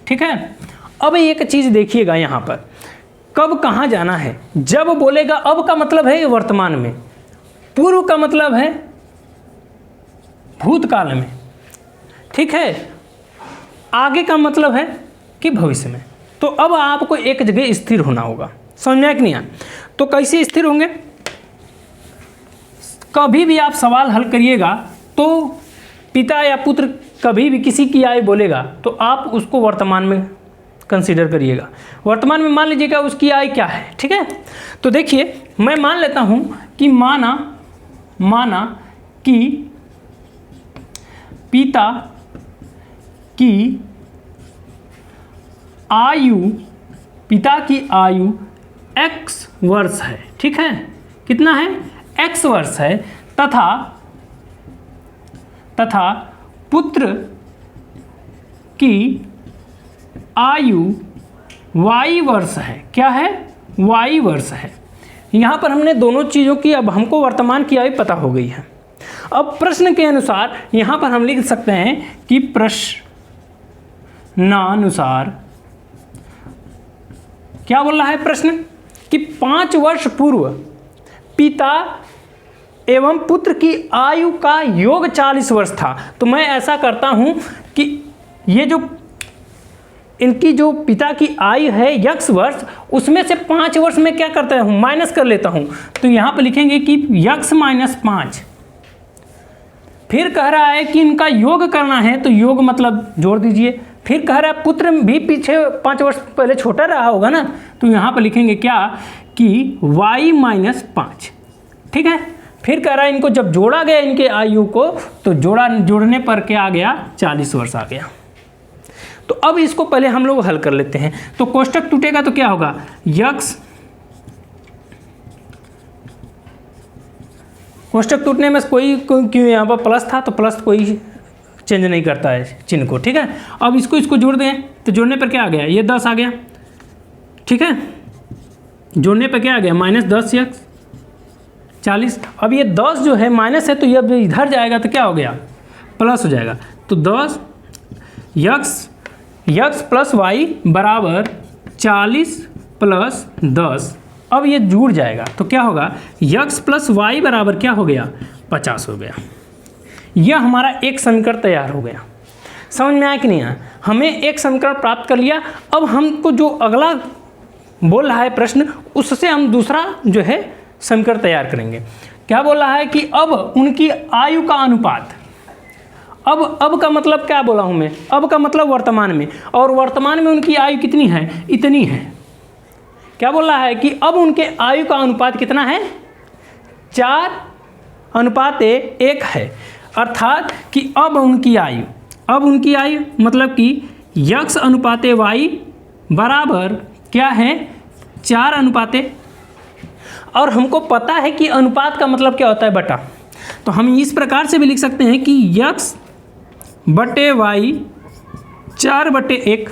ठीक है। अब एक चीज देखिएगा यहाँ पर, कब कहाँ जाना है। जब बोलेगा अब का मतलब है वर्तमान में, पूर्व का मतलब है भूतकाल में, ठीक है, आगे का मतलब है कि भविष्य में। तो अब आपको एक जगह स्थिर होना होगा। समझ में आया कि नहीं आया? तो कैसे स्थिर होंगे, कभी भी आप सवाल हल करिएगा तो पिता या पुत्र कभी भी किसी की आयु बोलेगा तो आप उसको वर्तमान में कंसीडर करिएगा। वर्तमान में मान लीजिएगा उसकी आयु क्या है, ठीक है। तो देखिए, मैं मान लेता हूं कि माना कि पिता की आयु x वर्ष है, ठीक है, कितना है, x वर्ष है, तथा पुत्र की आयु y वर्ष है। क्या है, y वर्ष है। यहाँ पर हमने दोनों चीज़ों की, अब हमको वर्तमान की आयु पता हो गई है। अब प्रश्न के अनुसार यहाँ पर हम लिख सकते हैं कि प्रश्नानुसार क्या बोल रहा है प्रश्न, कि 5 वर्ष पूर्व पिता एवं पुत्र की आयु का योग 40 वर्ष था। तो मैं ऐसा करता हूं कि ये जो इनकी जो पिता की आयु है x वर्ष, उसमें से 5 वर्ष में क्या करता हूं, माइनस कर लेता हूं। तो यहां पर लिखेंगे कि x - 5। फिर कह रहा है कि इनका योग करना है, तो योग मतलब जोड़ दीजिए। फिर कह रहा है पुत्र भी पीछे 5 वर्ष पहले छोटा रहा होगा ना, तो यहाँ पर लिखेंगे क्या, कि y - 5, ठीक है। फिर कह रहा है इनको जब जोड़ा गया इनके आयु को, तो जोड़ने पर क्या आ गया, 40 वर्ष आ गया। तो अब इसको पहले हम लोग हल कर लेते हैं। तो कोष्टक टूटेगा तो क्या होगा, कोष्टक टूटने में कोई क्यों, यहाँ पर प्लस था तो प्लस कोई चेंज नहीं करता है चिन्ह को, ठीक है। अब इसको जोड़ दें तो जोड़ने पर क्या आ गया, ये 10 आ गया, ठीक है। जोड़ने पर क्या आ गया, -10 x 40। अब ये 10 जो है माइनस है, तो ये अब इधर जाएगा तो क्या हो गया, प्लस हो जाएगा। तो 10 x + y बराबर 40 + 10। अब ये जुड़ जाएगा तो क्या होगा, x + y बराबर क्या हो गया, 50 हो गया। यह हमारा एक समीकरण तैयार हो गया। समझ में आया कि नहीं आया? हमें एक समीकरण प्राप्त कर लिया। अब हमको जो अगला बोल रहा है प्रश्न, उससे हम दूसरा जो है समीकरण तैयार करेंगे। क्या बोल रहा है कि अब उनकी आयु का अनुपात, अब का मतलब क्या बोला हूँ मैं, अब का मतलब वर्तमान में, और वर्तमान में उनकी आयु कितनी है, इतनी है। क्या बोल रहा है कि अब उनके आयु का अनुपात कितना है, 4:1 है। अर्थात कि अब उनकी आयु मतलब कि x अनुपाते y बराबर क्या है, 4:1। और हमको पता है कि अनुपात का मतलब क्या होता है, बटा। तो हम इस प्रकार से भी लिख सकते हैं कि x बटे y 4/1,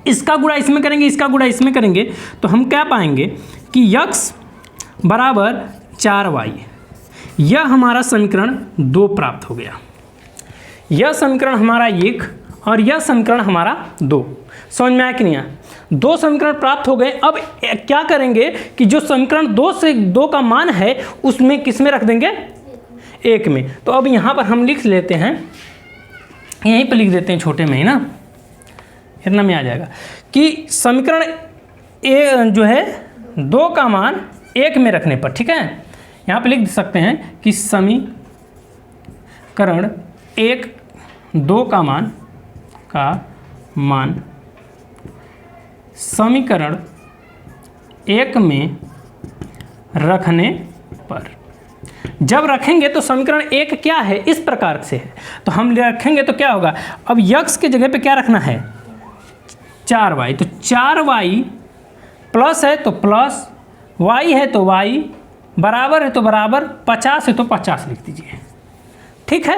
इसका गुणा इसमें करेंगे, इसका गुणा इसमें करेंगे, तो हम क्या पाएंगे कि x बराबर 4y। यह हमारा समीकरण 2 प्राप्त हो गया। यह समीकरण हमारा 1 और यह समीकरण हमारा 2। समझ में आया कि नहीं आया? 2 समीकरण प्राप्त हो गए। अब क्या करेंगे कि जो समीकरण 2 से 2 का मान है उसमें किस में रख देंगे? 1 में। तो अब यहाँ पर हम लिख लेते हैं, यहीं पर लिख देते हैं छोटे में ही ना, इतना में आ जाएगा कि समीकरण जो है 2 का मान 1 में रखने पर, ठीक है, यहाँ पे लिख सकते हैं कि समीकरण 1 2 का मान समीकरण 1 में रखने पर। जब रखेंगे तो समीकरण 1 क्या है, इस प्रकार से है, तो हम रखेंगे तो क्या होगा? अब यक्स के जगह पे क्या रखना है? 4y। तो 4y प्लस है तो प्लस, y है तो y, बराबर है तो बराबर, 50 है तो 50 लिख दीजिए। ठीक है।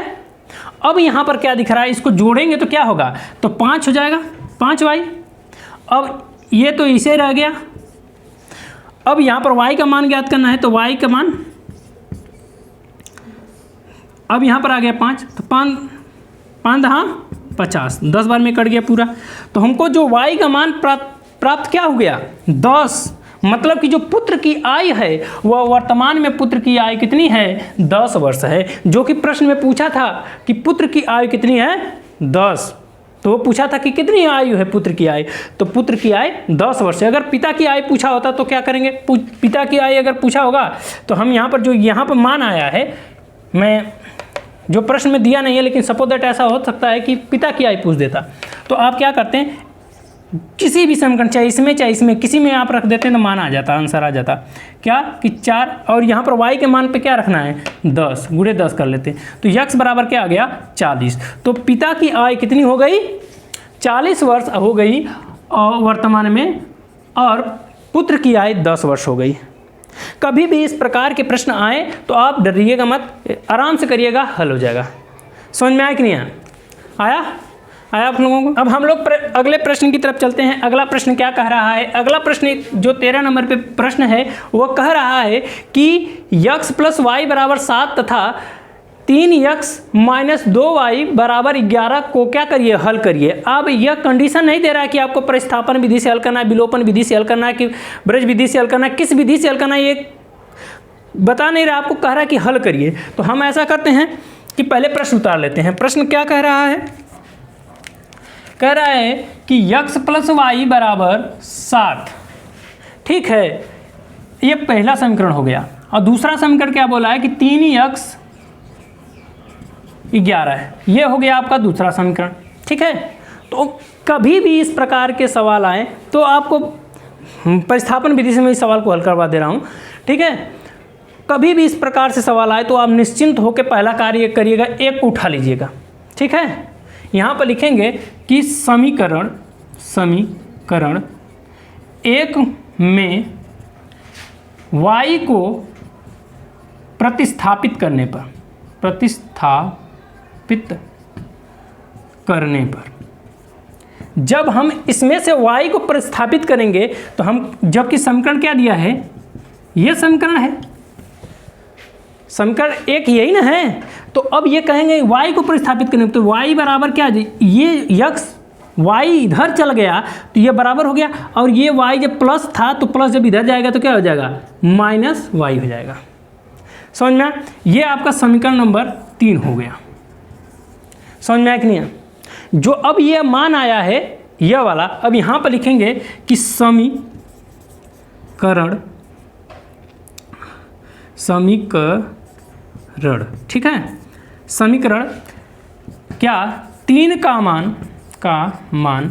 अब यहाँ पर क्या दिख रहा है, इसको जोड़ेंगे तो क्या होगा? तो 5 हो जाएगा, 5y। अब ये तो इसे रह गया। अब यहाँ पर y का मान ज्ञात करना है, तो y का मान अब यहाँ पर आ गया 5, तो 5 हाँ 50, 10 बार में कट गया पूरा। तो हमको जो y का मान प्राप्त क्या हो गया? 10। मतलब कि जो पुत्र की आयु है वह वर्तमान में पुत्र की आयु कितनी है? 10 वर्ष है। जो कि प्रश्न में पूछा था कि पुत्र की आयु कितनी है? 10। तो वो पूछा था कि कितनी आयु है पुत्र की आयु, तो पुत्र की आयु 10 वर्ष है। अगर पिता की आयु पूछा होता तो क्या करेंगे? पिता की आयु अगर पूछा होगा तो हम यहाँ पर जो यहाँ पर मान आया है, मैं जो प्रश्न में दिया नहीं है लेकिन सपोज दैट ऐसा हो सकता है कि पिता की आयु पूछ देता, तो आप क्या करते हैं, किसी भी समीकरण चाहे इसमें किसी में आप रख देते हैं तो मान आ जाता, आंसर आ जाता। क्या कि 4, और यहाँ पर y के मान पे क्या रखना है? 10, गुणे 10 कर लेते हैं, तो x बराबर क्या आ गया? 40। तो पिता की आयु कितनी हो गई? 40 वर्ष हो गई और वर्तमान में, और पुत्र की आयु 10 वर्ष हो गई। कभी भी इस प्रकार के प्रश्न आए तो आप डरिएगा मत, आराम से करिएगा, हल हो जाएगा। समझ में आया कि नहीं आया? आया आप लोगों को? अब हम लोग अगले प्रश्न की तरफ चलते हैं। अगला प्रश्न क्या कह रहा है? अगला प्रश्न जो 13 नंबर पे प्रश्न है वो कह रहा है कि x + y = 7 तथा 3x - 2y = 11 को क्या करिए? हल करिए। अब यह कंडीशन नहीं दे रहा है कि आपको प्रतिस्थापन विधि से हल करना है, विलोपन विधि से हल करना है, कि ब्रज विधि से हल करना है, किस विधि से हल करना है ये बता नहीं रहा, आपको कह रहा है कि हल करिए। तो हम ऐसा करते हैं कि पहले प्रश्न उतार लेते हैं। प्रश्न क्या कह रहा है? कह रहा है कि x + y = 7। ठीक है, ये पहला समीकरण हो गया। और दूसरा समीकरण क्या बोला है कि 3x 11 है, ये हो गया आपका दूसरा समीकरण। ठीक है, तो कभी भी इस प्रकार के सवाल आए तो आपको प्रतिस्थापन विधि से मैं इस सवाल को हल करवा दे रहा हूँ। ठीक है, कभी भी इस प्रकार से सवाल आए तो आप निश्चिंत होकर पहला कार्य करिएगा, 1 को उठा लीजिएगा। ठीक है, यहाँ पर लिखेंगे कि समीकरण 1 में y को प्रतिस्थापित करने पर जब हम इसमें से y को प्रतिस्थापित करेंगे तो हम, जबकि समीकरण क्या दिया है? ये समीकरण है, समीकरण 1 यही ना है। तो अब ये कहेंगे y को प्रतिस्थापित करने, तो y बराबर क्या? ये x y इधर चल गया तो ये बराबर हो गया, और ये y जब प्लस था तो प्लस जब इधर जाएगा तो क्या हो जाएगा? -y हो जाएगा। समझ में? ये आपका समीकरण नंबर 3 हो गया। समझ में आया कि नहीं? जो अब ये मान आया है यह वाला, अब यहाँ पर लिखेंगे कि समीकरण, ठीक है, समीकरण क्या? 3 का मान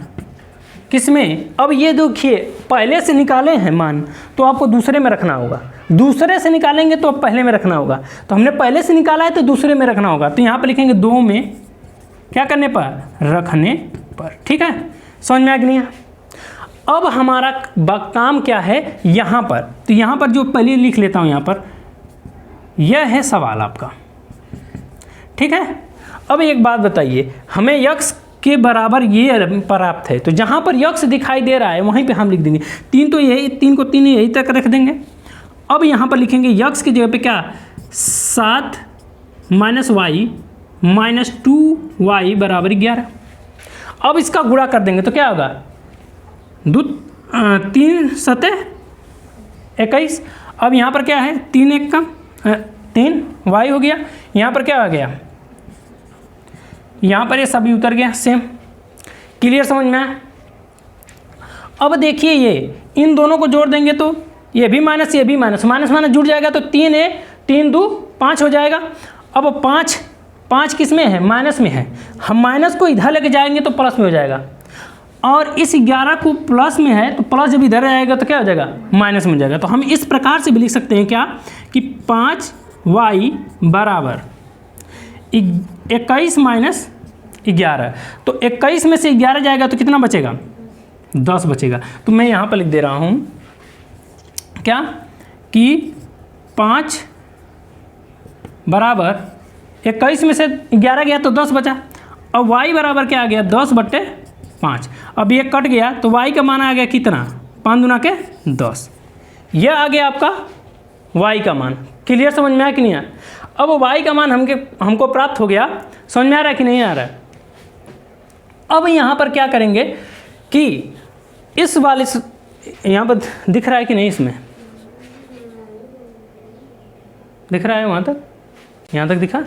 किसमें? अब ये देखिए, पहले से निकाले हैं मान तो आपको दूसरे में रखना होगा, दूसरे से निकालेंगे तो अब पहले में रखना होगा। तो हमने पहले से निकाला है तो दूसरे में रखना होगा, तो यहाँ पर लिखेंगे 2 में क्या करने पर? रखने पर। ठीक है, समझ में आ गया? अब हमारा काम क्या है यहाँ पर? तो यहाँ पर जो पहले लिख लेता हूँ, यहाँ पर यह है सवाल आपका। ठीक है, अब एक बात बताइए, हमें x के बराबर ये प्राप्त है, तो जहाँ पर x दिखाई दे रहा है वहीं पे हम लिख देंगे 3, तो यही 3 को 3 यही तक रख देंगे। अब यहाँ पर लिखेंगे x की जगह पे क्या? 7 - y - 2y = 11। अब इसका गुणा कर देंगे तो क्या होगा, 3 सतह 21। अब यहाँ पर क्या है, 3 1 का 3 y हो गया। यहाँ पर क्या आ गया, यहाँ पर ये सभी उतर गया सेम। क्लियर, समझ में आया। अब देखिए ये इन दोनों को जोड़ देंगे तो ये भी माइनस ये भी माइनस, माइनस माइनस जुड़ जाएगा तो 3 है 3 2 5 हो जाएगा। अब 5 किस में है, माइनस में है। हम माइनस को इधर लेके जाएंगे तो प्लस में हो जाएगा, और इस 11 को प्लस में है तो प्लस जब इधर आएगा तो क्या हो जाएगा, माइनस में हो जाएगा। तो हम इस प्रकार से भी लिख सकते हैं क्या कि 5y बराबर 21 माइनस 11। तो 21 में से 11 जाएगा तो कितना बचेगा, 10 बचेगा। तो मैं यहाँ पर लिख दे रहा हूँ क्या कि 5 बराबर 21 में से 11 गया तो 10 बचा। अब y बराबर क्या आ गया, 10/5। अब ये कट गया तो y का मान आ गया कितना, 5 दूना के 10। यह आ गया आपका y का मान। क्लियर, समझ में आया कि नहीं आया। अब y का मान हमको प्राप्त हो गया, समझ में आ रहा है कि नहीं आ रहा है। अब यहाँ पर क्या करेंगे कि इस वाले यहाँ पर दिख रहा है कि नहीं, इसमें दिख रहा है, वहाँ तक यहाँ तक दिखा।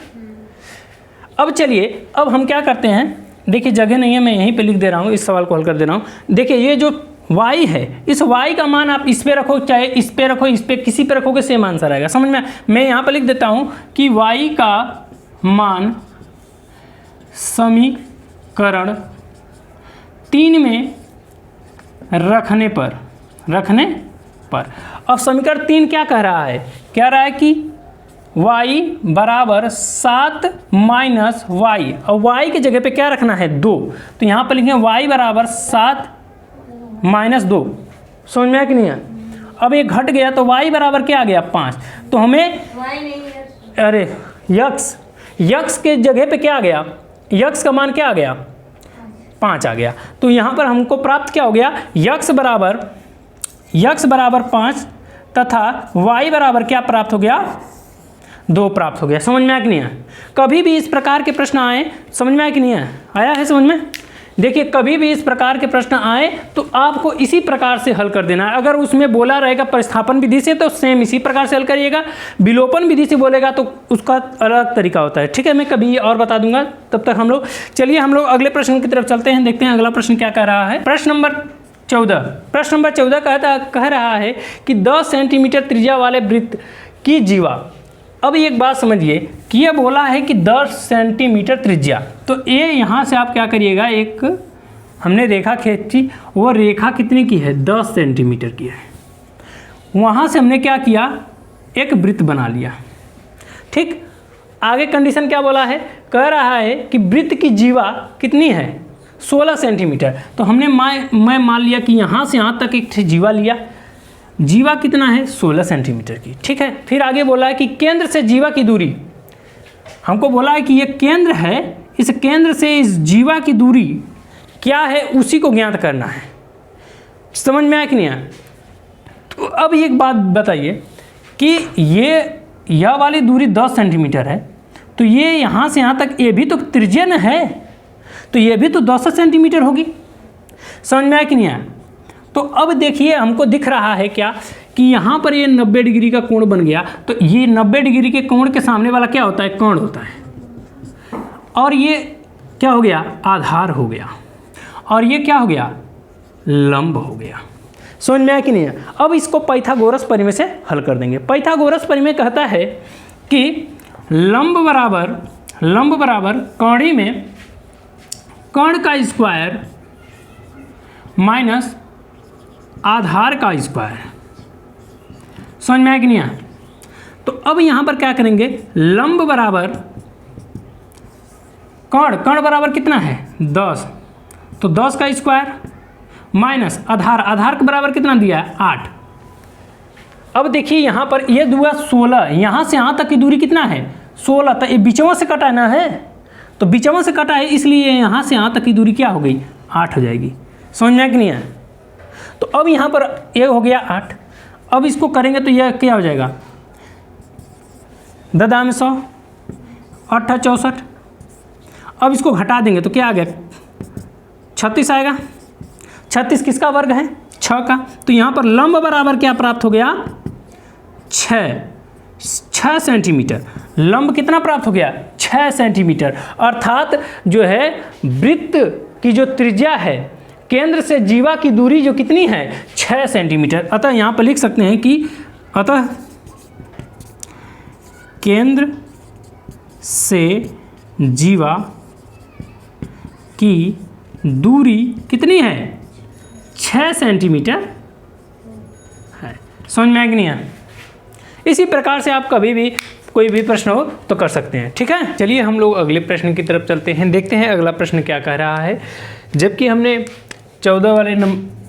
अब चलिए अब हम क्या करते हैं, देखिए जगह नहीं है, मैं यहीं पे लिख दे रहा हूँ, इस सवाल को हल कर दे रहा हूँ। देखिए ये जो y है, इस y का मान आप इस पे रखो चाहे इस पे रखो, इस पे किसी पे रखोगे सेम आंसर आएगा, समझ में। मैं यहाँ पे लिख देता हूँ कि y का मान समीकरण 3 में रखने पर अब समीकरण 3 क्या कह रहा है, कह रहा है कि y बराबर 7 माइनस y, और y की जगह पे क्या रखना है, 2। तो यहाँ पर लिखें y बराबर 7 माइनस 2। समझ में आया कि नहीं है। अब ये घट गया तो y बराबर क्या आ गया, 5। तो हमें अरे यक्स के जगह पे क्या आ गया, यक्स का मान क्या आ गया, 5 आ गया। तो यहाँ पर हमको प्राप्त क्या हो गया, यक्स बराबर 5 तथा y बराबर क्या प्राप्त हो गया, 2 प्राप्त हो गया। समझ में आया कि नहीं आया। कभी भी इस प्रकार के प्रश्न आए, समझ में आया कि नहीं आया, आया है समझ में। देखिए कभी भी इस प्रकार के प्रश्न आए तो आपको इसी प्रकार से हल कर देना है। अगर उसमें बोला रहेगा प्रतिस्थापन विधि से तो सेम इसी प्रकार से हल करिएगा, विलोपन विधि से बोलेगा तो उसका अलग तरीका होता है। ठीक है, मैं कभी और बता दूंगा। तब तक हम लोग अगले प्रश्न की तरफ चलते हैं, देखते हैं अगला प्रश्न क्या कह रहा है। प्रश्न नंबर 14 कह रहा है कि 10 सेंटीमीटर त्रिज्या वाले वृत्त की जीवा। अब एक बात समझिए कि ये बोला है कि 10 सेंटीमीटर त्रिज्या, तो ये यहाँ से आप क्या करिएगा, एक हमने रेखा खींची, वो रेखा कितने की है, 10 सेंटीमीटर की है। वहाँ से हमने क्या किया, एक वृत्त बना लिया। ठीक, आगे कंडीशन क्या बोला है, कह रहा है कि वृत्त की जीवा कितनी है, 16 सेंटीमीटर। तो हमने मैं मान लिया कि यहाँ से यहाँ तक एक जीवा लिया, जीवा कितना है, 16 सेंटीमीटर की। ठीक है, फिर आगे बोला है कि केंद्र से जीवा की दूरी, हमको बोला है कि ये केंद्र है, इस केंद्र से इस जीवा की दूरी क्या है उसी को ज्ञात करना है। समझ में आया कि नहीं आया। तो अब एक बात बताइए कि यह वाली दूरी 10 सेंटीमीटर है, तो ये यहाँ से यहाँ तक ये भी तो त्रिज्या न है, तो ये भी तो 10 सेंटीमीटर होगी। समझ में आया कि नहीं आया। तो अब देखिए हमको दिख रहा है क्या कि यहाँ पर ये 90 डिग्री का कोण बन गया, तो ये 90 डिग्री के कोण के सामने वाला क्या होता है, कोण होता है। और ये क्या हो गया, आधार हो गया, और ये क्या हो गया, लंब हो गया। समझ में आया कि नहीं है। अब इसको पाइथागोरस प्रमेय से हल कर देंगे। पाइथागोरस प्रमेय कहता है कि लंब बराबर कौड़ी में कर्ण का स्क्वायर माइनस आधार का स्क्वायर। समझ में आया कि नहीं आया। तो अब यहाँ पर क्या करेंगे, लंब बराबर कर्ण बराबर कितना है, 10, तो 10 का स्क्वायर माइनस आधार के बराबर कितना दिया है, 8। अब देखिए यहाँ पर ये दूंगा 16, यहाँ से यहाँ तक की दूरी कितना है, 16, तो ये बीचवा से कटाना है, तो बीचवा से कटा है, इसलिए यहाँ से यहाँ तक की दूरी क्या हो गई, 8 हो जाएगी। समझ में आया कि नहीं आया। तो अब यहाँ पर ये हो गया 8, अब इसको करेंगे तो यह क्या हो जाएगा, 10 में 100, 8 64। अब इसको घटा देंगे तो क्या आ गया, 36 आएगा। 36 किसका वर्ग है? 6 का। तो यहाँ पर लंब बराबर क्या प्राप्त हो गया? 6 सेंटीमीटर। लंब कितना प्राप्त हो गया? 6 सेंटीमीटर। अर्थात जो है वृत्त की जो त्रिज्या है, केंद्र से जीवा की दूरी जो कितनी है? 6 सेंटीमीटर। अतः यहाँ पर लिख सकते हैं कि अतः केंद्र से जीवा की दूरी कितनी है? 6 सेंटीमीटर है। समझ में आ गया नहीं है? इसी प्रकार से आप कभी भी कोई भी प्रश्न हो तो कर सकते हैं। ठीक है, चलिए हम लोग अगले प्रश्न की तरफ चलते हैं, देखते हैं अगला प्रश्न क्या कह रहा है। जबकि हमने 14 वाले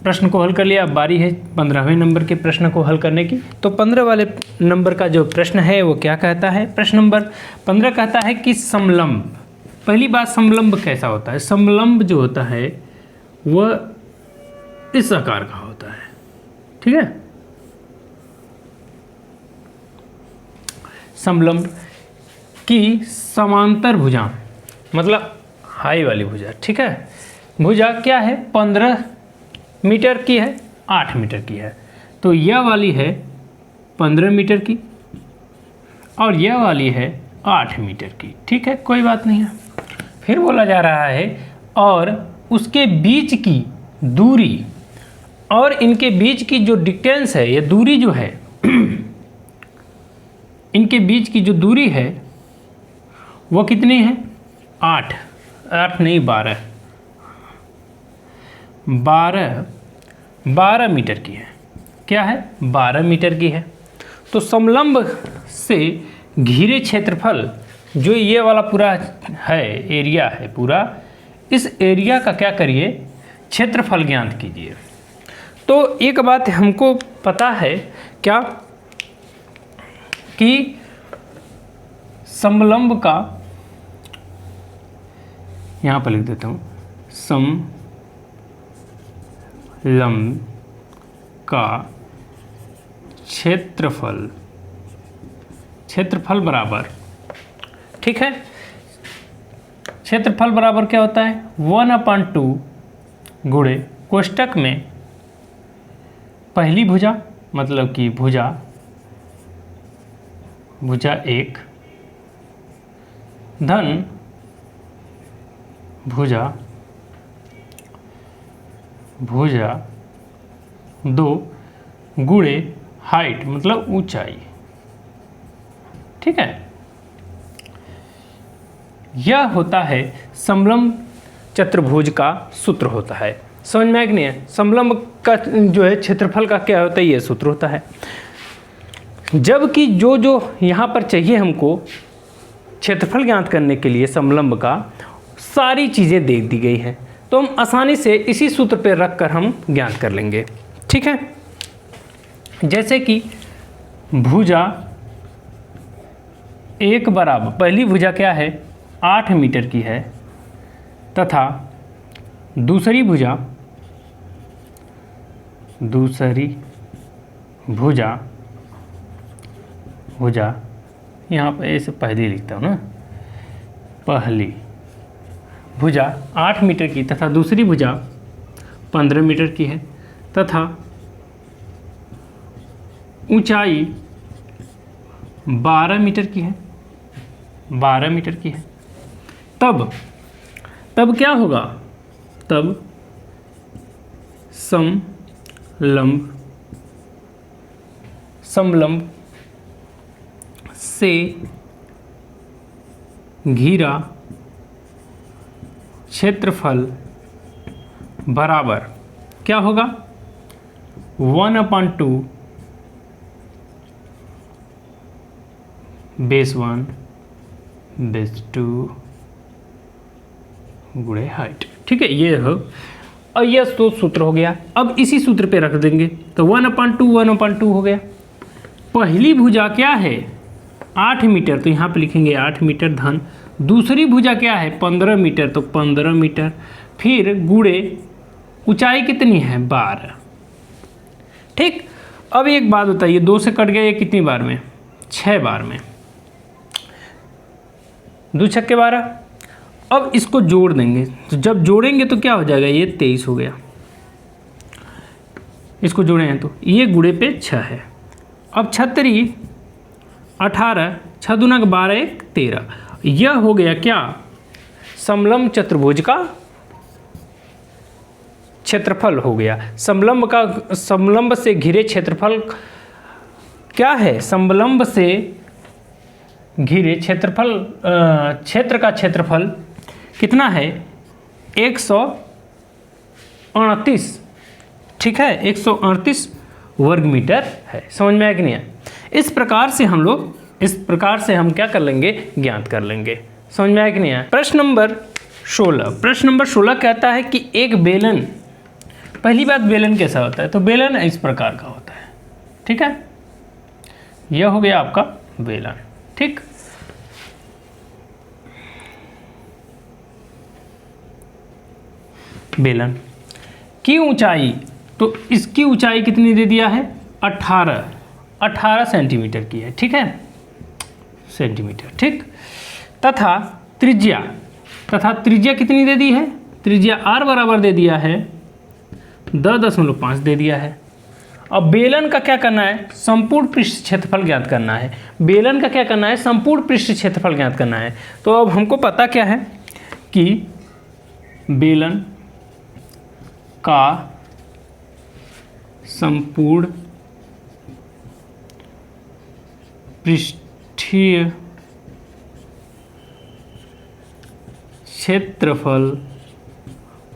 प्रश्न को हल कर लिया, अब बारी है 15वें नंबर के प्रश्न को हल करने की। तो 15 वाले नंबर का जो प्रश्न है वो क्या कहता है? प्रश्न नंबर 15 कहता है कि समलंब। पहली बात, समलंब कैसा होता है? समलंब जो होता है वह इस आकार का होता है। ठीक है, समलंब की समांतर भुजा, मतलब हाई वाली भुजा। ठीक है, भुजा क्या है? 15 मीटर की है, 8 मीटर की है। तो यह वाली है 15 मीटर की और यह वाली है 8 मीटर की। ठीक है, कोई बात नहीं है। फिर बोला जा रहा है और उसके बीच की दूरी और इनके बीच की जो डिस्टेंस है, यह दूरी जो है इनके बीच की जो दूरी है वो कितनी है? 8 नहीं 12 मीटर की है। क्या है? 12 मीटर की है। तो समलंब से घिरे क्षेत्रफल जो ये वाला पूरा है, एरिया है पूरा, इस एरिया का क्या करिए? क्षेत्रफल ज्ञात कीजिए। तो एक बात हमको पता है क्या कि समलंब का, यहाँ पर लिख देता हूँ, समलंब का क्षेत्रफल बराबर, ठीक है, क्षेत्रफल बराबर क्या होता है? 1/2 गुणे कोष्टक में पहली भुजा, मतलब कि भुजा 1 धन भुजा 2 गुणे हाइट, मतलब ऊंचाई। ठीक है, यह होता है समलंब चतुर्भुज का सूत्र होता है। समझ में आ गया नहीं है? समलंब का जो है क्षेत्रफल का क्या होता है, ये सूत्र होता है। जबकि जो यहाँ पर चाहिए हमको क्षेत्रफल ज्ञात करने के लिए समलंब का, सारी चीज़ें दे दी गई हैं, तो हम आसानी से इसी सूत्र पर रख कर हम ज्ञात कर लेंगे। ठीक है, जैसे कि भुजा 1 बराबर, पहली भुजा क्या है? 8 मीटर की है, तथा दूसरी भुजा यहाँ पर ऐसे पहली लिखता हूँ ना, पहली भुजा 8 मीटर की तथा दूसरी भुजा 15 मीटर की है, तथा ऊंचाई 12 मीटर की है, 12 मीटर की है। तब क्या होगा? तब समलंब से घिरा क्षेत्रफल बराबर क्या होगा? 1/2 बेस 1 बेस 2 गुणे हाइट। ठीक है, ये हो, और यह तो सूत्र हो गया। अब इसी सूत्र पे रख देंगे, तो 1/2 हो गया। पहली भुजा क्या है? 8 मीटर, तो यहाँ पे लिखेंगे 8 मीटर धन दूसरी भुजा क्या है? 15 मीटर, तो 15 मीटर, फिर गुणे ऊंचाई कितनी है? 12। ठीक, अब एक बात बताइए, 2 से कट गया, ये कितनी बार में? 6 बार में, 2 छक्के 12। अब इसको जोड़ देंगे, तो जब जोड़ेंगे तो क्या हो जाएगा, ये 23 हो गया। इसको जोड़े हैं तो ये गुणे पे 6 है। अब 36 18 6 दूना 12 1 13, यह हो गया क्या, समलंब चतुर्भुज का क्षेत्रफल हो गया। समलंब से घिरे क्षेत्रफल क्या है, समलंब से घिरे क्षेत्रफल क्षेत्र का क्षेत्रफल कितना है, 138, ठीक है, 138 वर्ग मीटर है। समझ में आया कि नहीं है? इस प्रकार से हम क्या कर लेंगे, ज्ञात कर लेंगे। समझ में आया कि नहीं है? प्रश्न नंबर 16 कहता है कि एक बेलन, पहली बात बेलन कैसा होता है, तो बेलन इस प्रकार का होता है, ठीक है, यह हो गया आपका बेलन, ठीक। बेलन की ऊंचाई, तो इसकी ऊंचाई कितनी दे दिया है, 18 सेंटीमीटर की है, ठीक है, सेंटीमीटर, ठीक। तथा त्रिज्या कितनी दे दी है, त्रिज्या r बराबर दे दिया है 10.5 दे दिया है। अब बेलन का क्या करना है, संपूर्ण पृष्ठ क्षेत्रफल ज्ञात करना है। बेलन का क्या करना है, संपूर्ण पृष्ठ क्षेत्रफल ज्ञात करना है। तो अब हमको पता क्या है कि बेलन का संपूर्ण पृष्ठीय क्षेत्रफल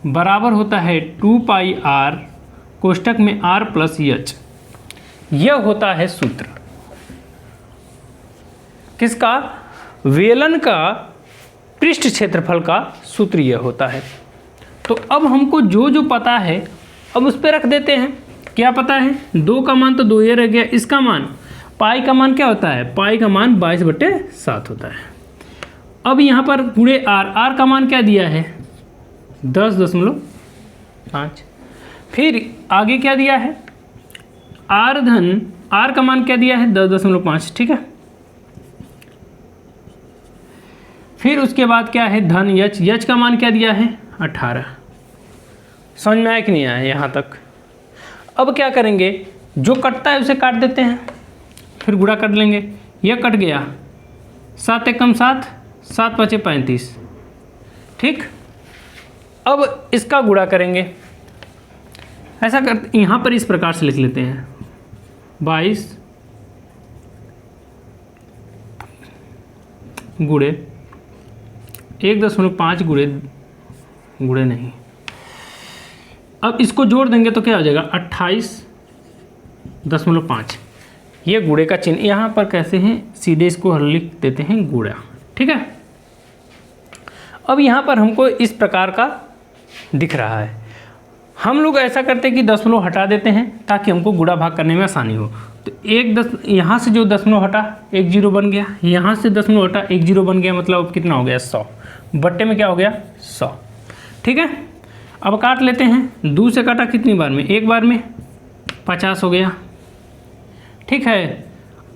बराबर होता है 2 पाई r कोष्टक में r प्लस h। यह होता है सूत्र किसका, बेलन का पृष्ठ क्षेत्रफल का सूत्र यह होता है। तो अब हमको जो पता है अब उस पर रख देते हैं। क्या पता है, 2 का मान तो 2 ये रह गया, इसका मान पाई का मान क्या होता है, पाई का मान 22/7 होता है। अब यहाँ पर गुणे r का मान क्या दिया है, 10.5। फिर आगे क्या दिया है, r का मान क्या दिया है, 10.5, ठीक है। फिर उसके बाद क्या है, धन h का मान क्या दिया है, 18। समझ में आया कि नहीं आया यहाँ तक? अब क्या करेंगे, जो कटता है उसे काट देते हैं, फिर गुणा कर लेंगे। यह कट गया, 7 एकम 7, 7 5 35, ठीक। अब इसका गुणा करेंगे, ऐसा कर यहाँ पर इस प्रकार से लिख लेते हैं, 22 गुणे 1.5 गुणे नहीं। अब इसको जोड़ देंगे तो क्या हो जाएगा, 28.5। ये गुणे का चिन्ह यहाँ पर कैसे हैं, सीधे इसको लिख देते हैं गुणा, ठीक है। अब यहाँ पर हमको इस प्रकार का दिख रहा है। हम लोग ऐसा करते हैं कि दशमलव हटा देते हैं ताकि हमको गुणा भाग करने में आसानी हो। तो यहाँ से जो दशमलव हटा 1 0 बन गया, यहाँ से दशमलव हटा 1 0 बन गया, मतलब अब कितना हो गया, 100 बट्टे में क्या हो गया, 100, ठीक है। अब काट लेते हैं, 2 से काटा कितनी बार में, एक बार में, 50 हो गया, ठीक है।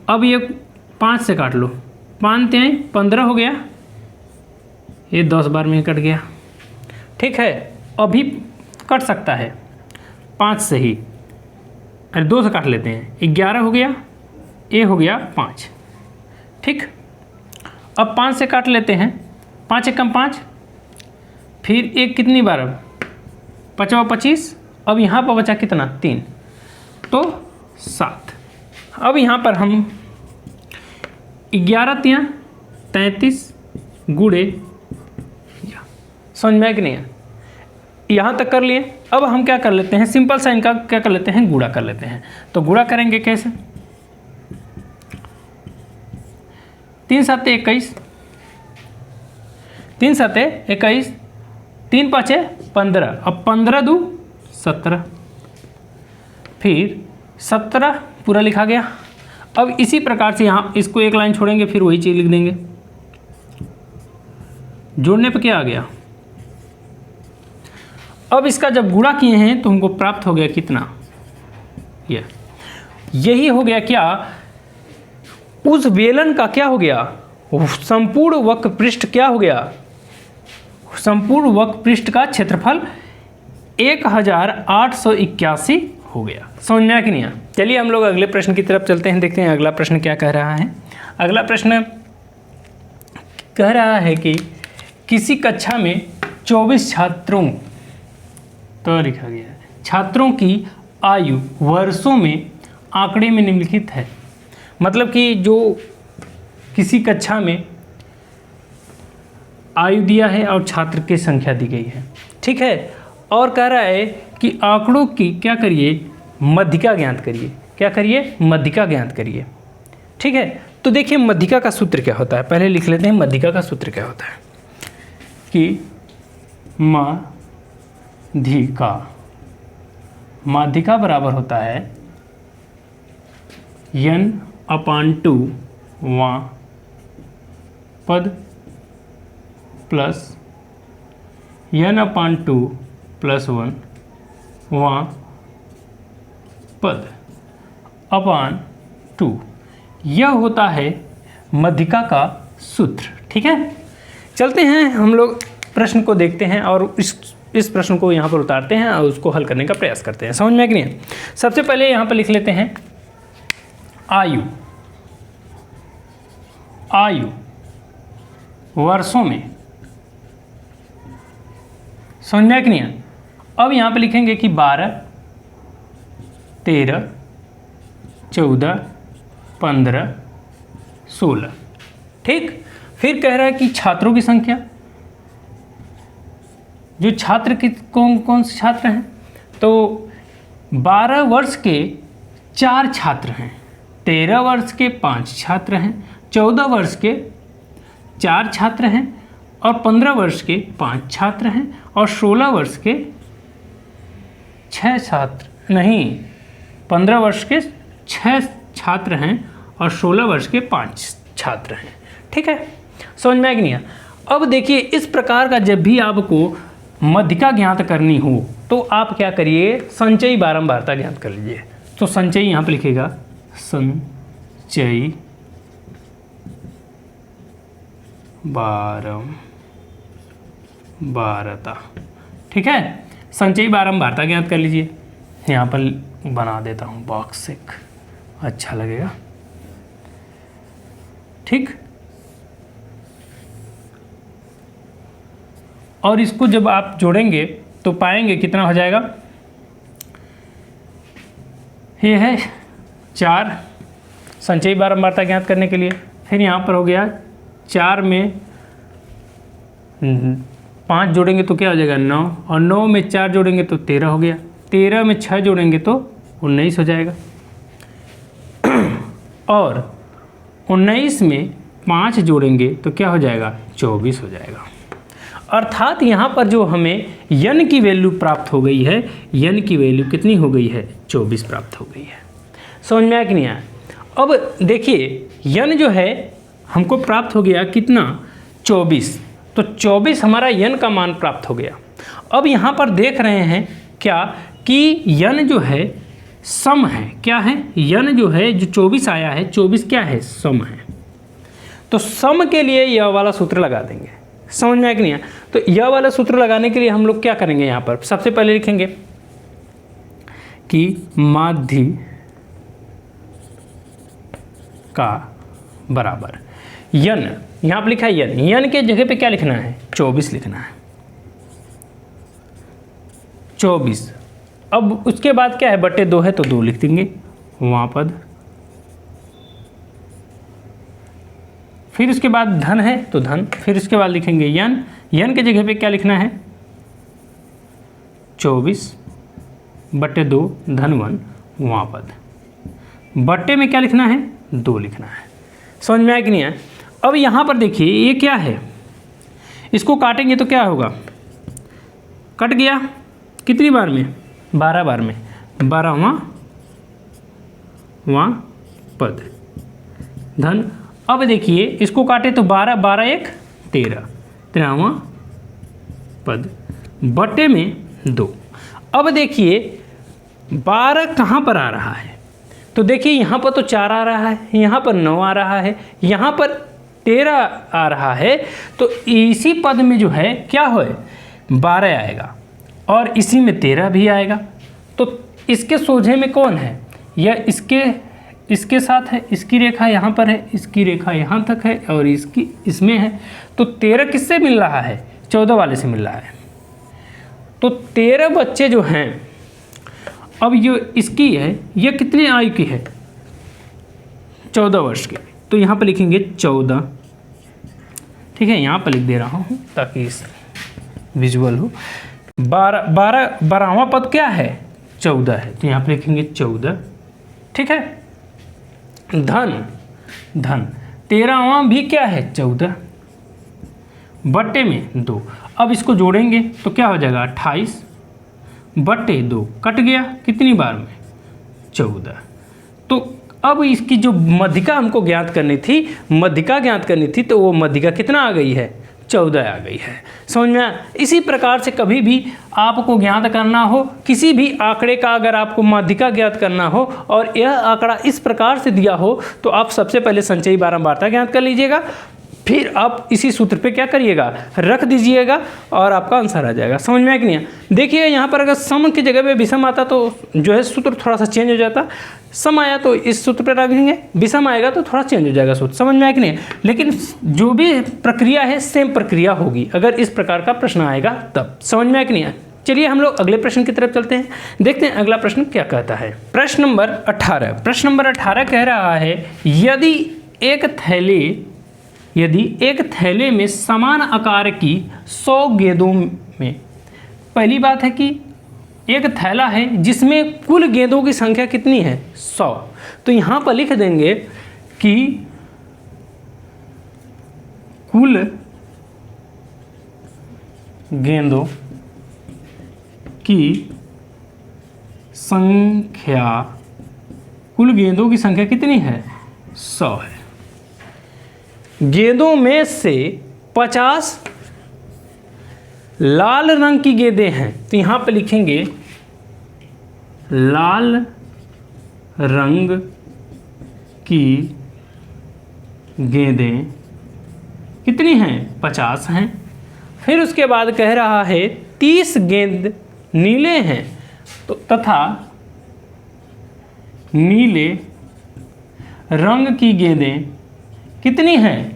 अब ये 5 से काट लो, 5 3 15 हो गया, ये 10 बार में कट गया, ठीक है। अभी कट सकता है 5 से ही, अरे 2 से काट लेते हैं, 11 हो गया, ये हो गया 5, ठीक। अब 5 से काट लेते हैं, 5 एकम 5, फिर एक कितनी बार, अब 5 25, अब यहाँ पर बचा कितना, 3, तो 7। अब यहाँ पर हम 11 3 33 गुणे, समझ में आया कि नहीं है, यहाँ तक कर लिए। अब हम क्या कर लेते हैं, सिंपल सा इनका क्या कर लेते हैं, गुणा कर लेते हैं। तो गुणा करेंगे कैसे, 3 7 21, 3 7 21, 3 5 15, अब 15 2 17, फिर 17 पूरा लिखा गया। अब इसी प्रकार से यहाँ इसको एक लाइन छोड़ेंगे, फिर वही चीज़ लिख देंगे। जोड़ने पे क्या आ गया, अब इसका जब गुणा किए हैं तो हमको प्राप्त हो गया कितना, यही हो गया क्या, उस बेलन का क्या हो गया, संपूर्ण वक्र पृष्ठ क्या हो गया, संपूर्ण वक्र पृष्ठ का क्षेत्रफल 1881 हो गया। समझ में आया कि नहीं आया? चलिए हम लोग अगले प्रश्न की तरफ चलते हैं, देखते हैं अगला प्रश्न क्या कह रहा है। अगला प्रश्न कह रहा है कि किसी कक्षा में 24 छात्रों, तो लिखा गया है छात्रों की आयु वर्षों में आंकड़े में निम्नलिखित है। मतलब कि जो किसी कक्षा में आयु दिया है और छात्र की संख्या दी गई है, ठीक है, और कह रहा है कि आंकड़ों की क्या करिए, मध्यिका ज्ञात करिए। क्या करिए? मध्यिका ज्ञात करिए। ठीक है, तो देखिए मध्यिका का सूत्र क्या होता है, पहले लिख लेते हैं मध्यिका का सूत्र क्या होता है कि माध्यिका बराबर होता है n/2 वां पद प्लस n/2 + 1 वां पद अपान 2। यह होता है मध्यिका का सूत्र। ठीक है, चलते हैं हम लोग प्रश्न को देखते हैं और इस प्रश्न को यहाँ पर उतारते हैं और उसको हल करने का प्रयास करते हैं। समझ में कि नहीं? सबसे पहले यहाँ पर लिख लेते हैं आयु वर्षों में। समझ में कि नहीं? अब यहाँ पे लिखेंगे कि 12, 13, 14, 15, 16। ठीक, फिर कह रहा है कि छात्रों की संख्या, जो छात्र की कौन कौन से छात्र हैं, तो 12 वर्ष के 4 छात्र हैं, 13 वर्ष के 5 छात्र हैं, 14 वर्ष के 4 छात्र हैं और 15 वर्ष के 5 छात्र हैं और 16 वर्ष के 6 छात्र नहीं, 15 वर्ष के 6 छात्र हैं और 16 वर्ष के 5 छात्र हैं। ठीक है, समझ में आ कि नहीं? अब देखिए इस प्रकार का जब भी आपको मध्यिका ज्ञात करनी हो तो आप क्या करिए, संचयी बारंबारता ज्ञात कर लीजिए। तो संचयी यहाँ पे लिखेगा संचयी बारंबारता। ठीक है, संचयी बारंबारता ज्ञात कर लीजिए। यहाँ पर बना देता हूँ बॉक्स, एक अच्छा लगेगा। ठीक, और इसको जब आप जोड़ेंगे तो पाएंगे कितना हो जाएगा, ये है 4 संचयी बारंबारता ज्ञात करने के लिए। फिर यहाँ पर हो गया 4 में 5 जोड़ेंगे तो क्या हो जाएगा 9, और 9 में 4 जोड़ेंगे तो 13 हो गया, 13 में 6 जोड़ेंगे तो 19 हो जाएगा, और 19 में 5 जोड़ेंगे तो क्या हो जाएगा 24 हो जाएगा। अर्थात यहाँ पर जो हमें n की वैल्यू प्राप्त हो गई है, n की वैल्यू कितनी हो गई है 24 प्राप्त हो गई है। समझ में आया कि नहीं आया? अब देखिए n जो है हमको प्राप्त हो गया कितना 24, तो 24 हमारा n का मान प्राप्त हो गया। अब यहाँ पर देख रहे हैं क्या कि n जो है सम है। क्या है? n जो है जो 24 आया है, 24 क्या है सम है। तो सम के लिए यह वाला सूत्र लगा देंगे। समझ में आया कि नहीं? तो यह वाला सूत्र लगाने के लिए हम लोग क्या करेंगे, यहाँ पर सबसे पहले लिखेंगे कि माध्यिका बराबर n, यहाँ पर लिखा है n के जगह पे क्या लिखना है 24 लिखना है, 24। अब उसके बाद क्या है बटे 2 है तो 2 लिख देंगे वहाँ पद, फिर उसके बाद धन है तो धन, फिर उसके बाद लिखेंगे n के जगह पे क्या लिखना है 24 बटे 2 धन 1 वहाँ पद, बटे में क्या लिखना है 2 लिखना है। समझ में आया कि नहीं है? अब यहाँ पर देखिए ये क्या है, इसको काटेंगे तो क्या होगा, कट गया कितनी बार में 12 बार में, 12वां पद धन। अब देखिए इसको काटे तो 12, 12 1 13, 13वां पद बटे में 2। अब देखिए 12 कहाँ पर आ रहा है, तो देखिए यहाँ पर तो 4 आ रहा है, यहाँ पर 9 आ रहा है, यहाँ पर 13 आ रहा है, तो इसी पद में जो है क्या हो 12 आएगा और इसी में 13 भी आएगा। तो इसके सोझे में कौन है, यह इसके साथ है, इसकी रेखा यहाँ पर है, इसकी रेखा यहाँ तक है और इसकी इसमें है। तो 13 किससे मिल रहा है, 14 वाले से मिल रहा है। तो 13 बच्चे जो हैं, अब ये इसकी है, ये कितनी आयु की है, 14 वर्ष की। तो यहाँ पर लिखेंगे 14, ठीक है, यहाँ पर लिख दे रहा हूँ ताकि विजुअल हो। 12वां पद क्या है, 14 है, तो यहाँ पर लिखेंगे 14, ठीक है। धन 13वां भी क्या है, 14 बट्टे में 2। अब इसको जोड़ेंगे तो क्या हो जाएगा, 28 बट्टे 2, कट गया कितनी बार में, 14। तो अब इसकी जो मध्यिका हमको ज्ञात करनी थी, तो वो मध्यिका कितना आ गई है, 14 आ गई है। समझ में आया। इसी प्रकार से कभी भी आपको ज्ञात करना हो किसी भी आंकड़े का, अगर आपको माध्यिका ज्ञात करना हो और यह आंकड़ा इस प्रकार से दिया हो, तो आप सबसे पहले संचयी बारंबारता ज्ञात कर लीजिएगा, फिर आप इसी सूत्र पे क्या करिएगा, रख दीजिएगा और आपका आंसर आ जाएगा। समझ में आया कि नहीं। देखिए यहाँ पर अगर सम की जगह पे विषम आता तो जो है सूत्र थोड़ा सा चेंज हो जाता, सम आया तो इस सूत्र पे रख देंगे, विषम आएगा तो थोड़ा चेंज हो जाएगा सूत्र। समझ में आया कि नहीं। लेकिन जो भी प्रक्रिया है सेम प्रक्रिया होगी अगर इस प्रकार का प्रश्न आएगा तब। समझ में आया कि नहीं। चलिए हम लोग अगले प्रश्न की तरफ चलते हैं, देखते हैं अगला प्रश्न क्या कहता है। प्रश्न नंबर 18 कह रहा है, यदि एक थैले में समान आकार की 100 गेंदों में, पहली बात है कि एक थैला है जिसमें कुल गेंदों की संख्या कितनी है, 100। तो यहाँ पर लिख देंगे कि कुल गेंदों की संख्या कितनी है, 100 है। गेंदों में से 50 लाल रंग की गेंदें हैं, तो यहाँ पे लिखेंगे लाल रंग की गेंदें कितनी हैं, 50 हैं। फिर उसके बाद कह रहा है 30 गेंद नीले हैं, तो तथा नीले रंग की गेंदें कितनी हैं,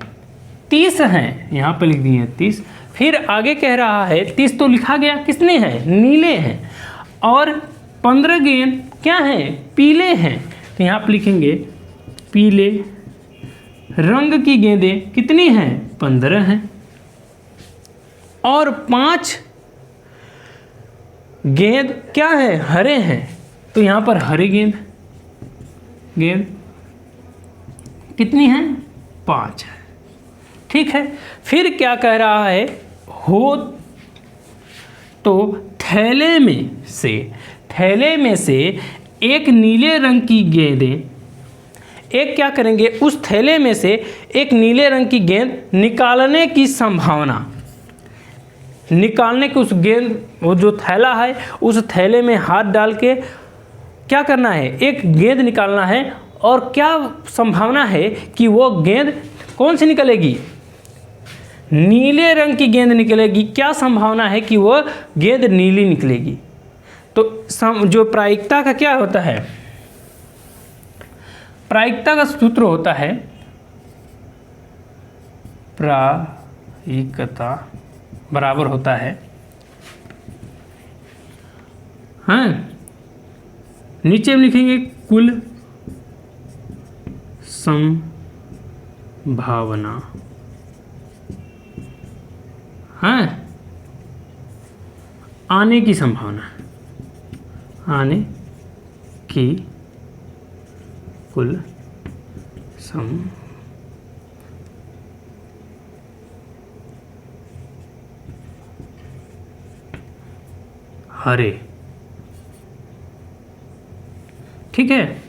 30 हैं, यहाँ पर लिख दिए 30। फिर आगे कह रहा है 30 तो लिखा गया किसने हैं, नीले हैं, और 15 गेंद क्या हैं, पीले हैं, तो यहाँ पर लिखेंगे पीले रंग की गेंदें कितनी हैं, 15 हैं। और 5 गेंद क्या है, हरे हैं, तो यहाँ पर हरे गेंद कितनी हैं, 5 है, ठीक है। फिर क्या कह रहा है, हो तो थैले में से एक नीले रंग की गेंदें, एक क्या करेंगे, उस थैले में से एक नीले रंग की गेंद निकालने की संभावना, निकालने की, उस गेंद, वो जो थैला है उस थैले में हाथ डाल के क्या करना है, एक गेंद निकालना है, और क्या संभावना है कि वो गेंद कौन सी निकलेगी, नीले रंग की गेंद निकलेगी। क्या संभावना है कि वो गेंद नीली निकलेगी। तो जो प्रायिकता का क्या होता है, प्रायिकता का सूत्र होता है, प्रायिकता बराबर होता है, हाँ, नीचे में लिखेंगे कुल संभावना, हाँ, आने की संभावना, आने की कुल हरे, ठीक है,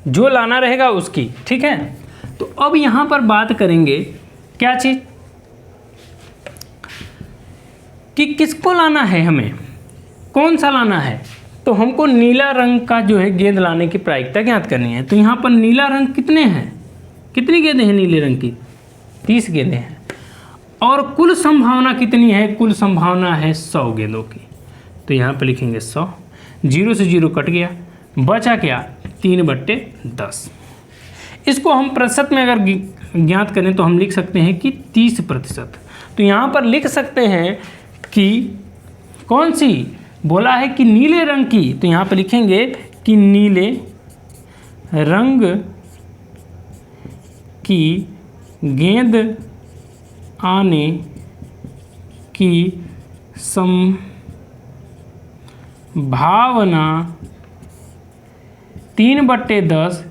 जो लाना रहेगा उसकी, ठीक है। तो अब यहाँ पर बात करेंगे क्या चीज़ कि किसको लाना है, हमें कौन सा लाना है। तो हमको नीला रंग का जो है गेंद लाने की प्रायिकता ज्ञात करनी है। तो यहाँ पर नीला रंग कितने हैं, कितनी गेंदें हैं नीले रंग की? 30 गेंदें हैं। और कुल संभावना कितनी है? कुल संभावना है 100 गेंदों की। तो यहाँ पे लिखेंगे 100, 0 से 0 कट गया, बचा क्या? 3/10। इसको हम प्रतिशत में अगर ज्ञात करें तो हम लिख सकते हैं कि 30%। तो यहाँ पर लिख सकते हैं कि कौन सी बोला है कि नीले रंग की, तो यहाँ पर लिखेंगे कि नीले रंग की गेंद आने की संभावना 3/10,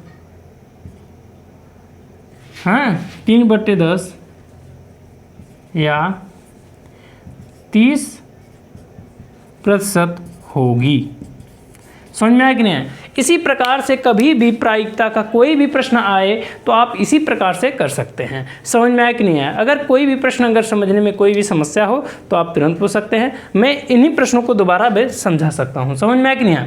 हाँ 3/10 या 30% होगी। समझ में आया कि नहीं? इसी प्रकार से कभी भी प्रायिकता का कोई भी प्रश्न आए तो आप इसी प्रकार से कर सकते हैं। समझ में आया कि नहीं आया? अगर कोई भी प्रश्न अगर समझने में कोई भी समस्या हो तो आप तुरंत पूछ सकते हैं। मैं इन्हीं प्रश्नों को दोबारा भी समझा सकता हूँ। समझ में आया कि नहीं आया?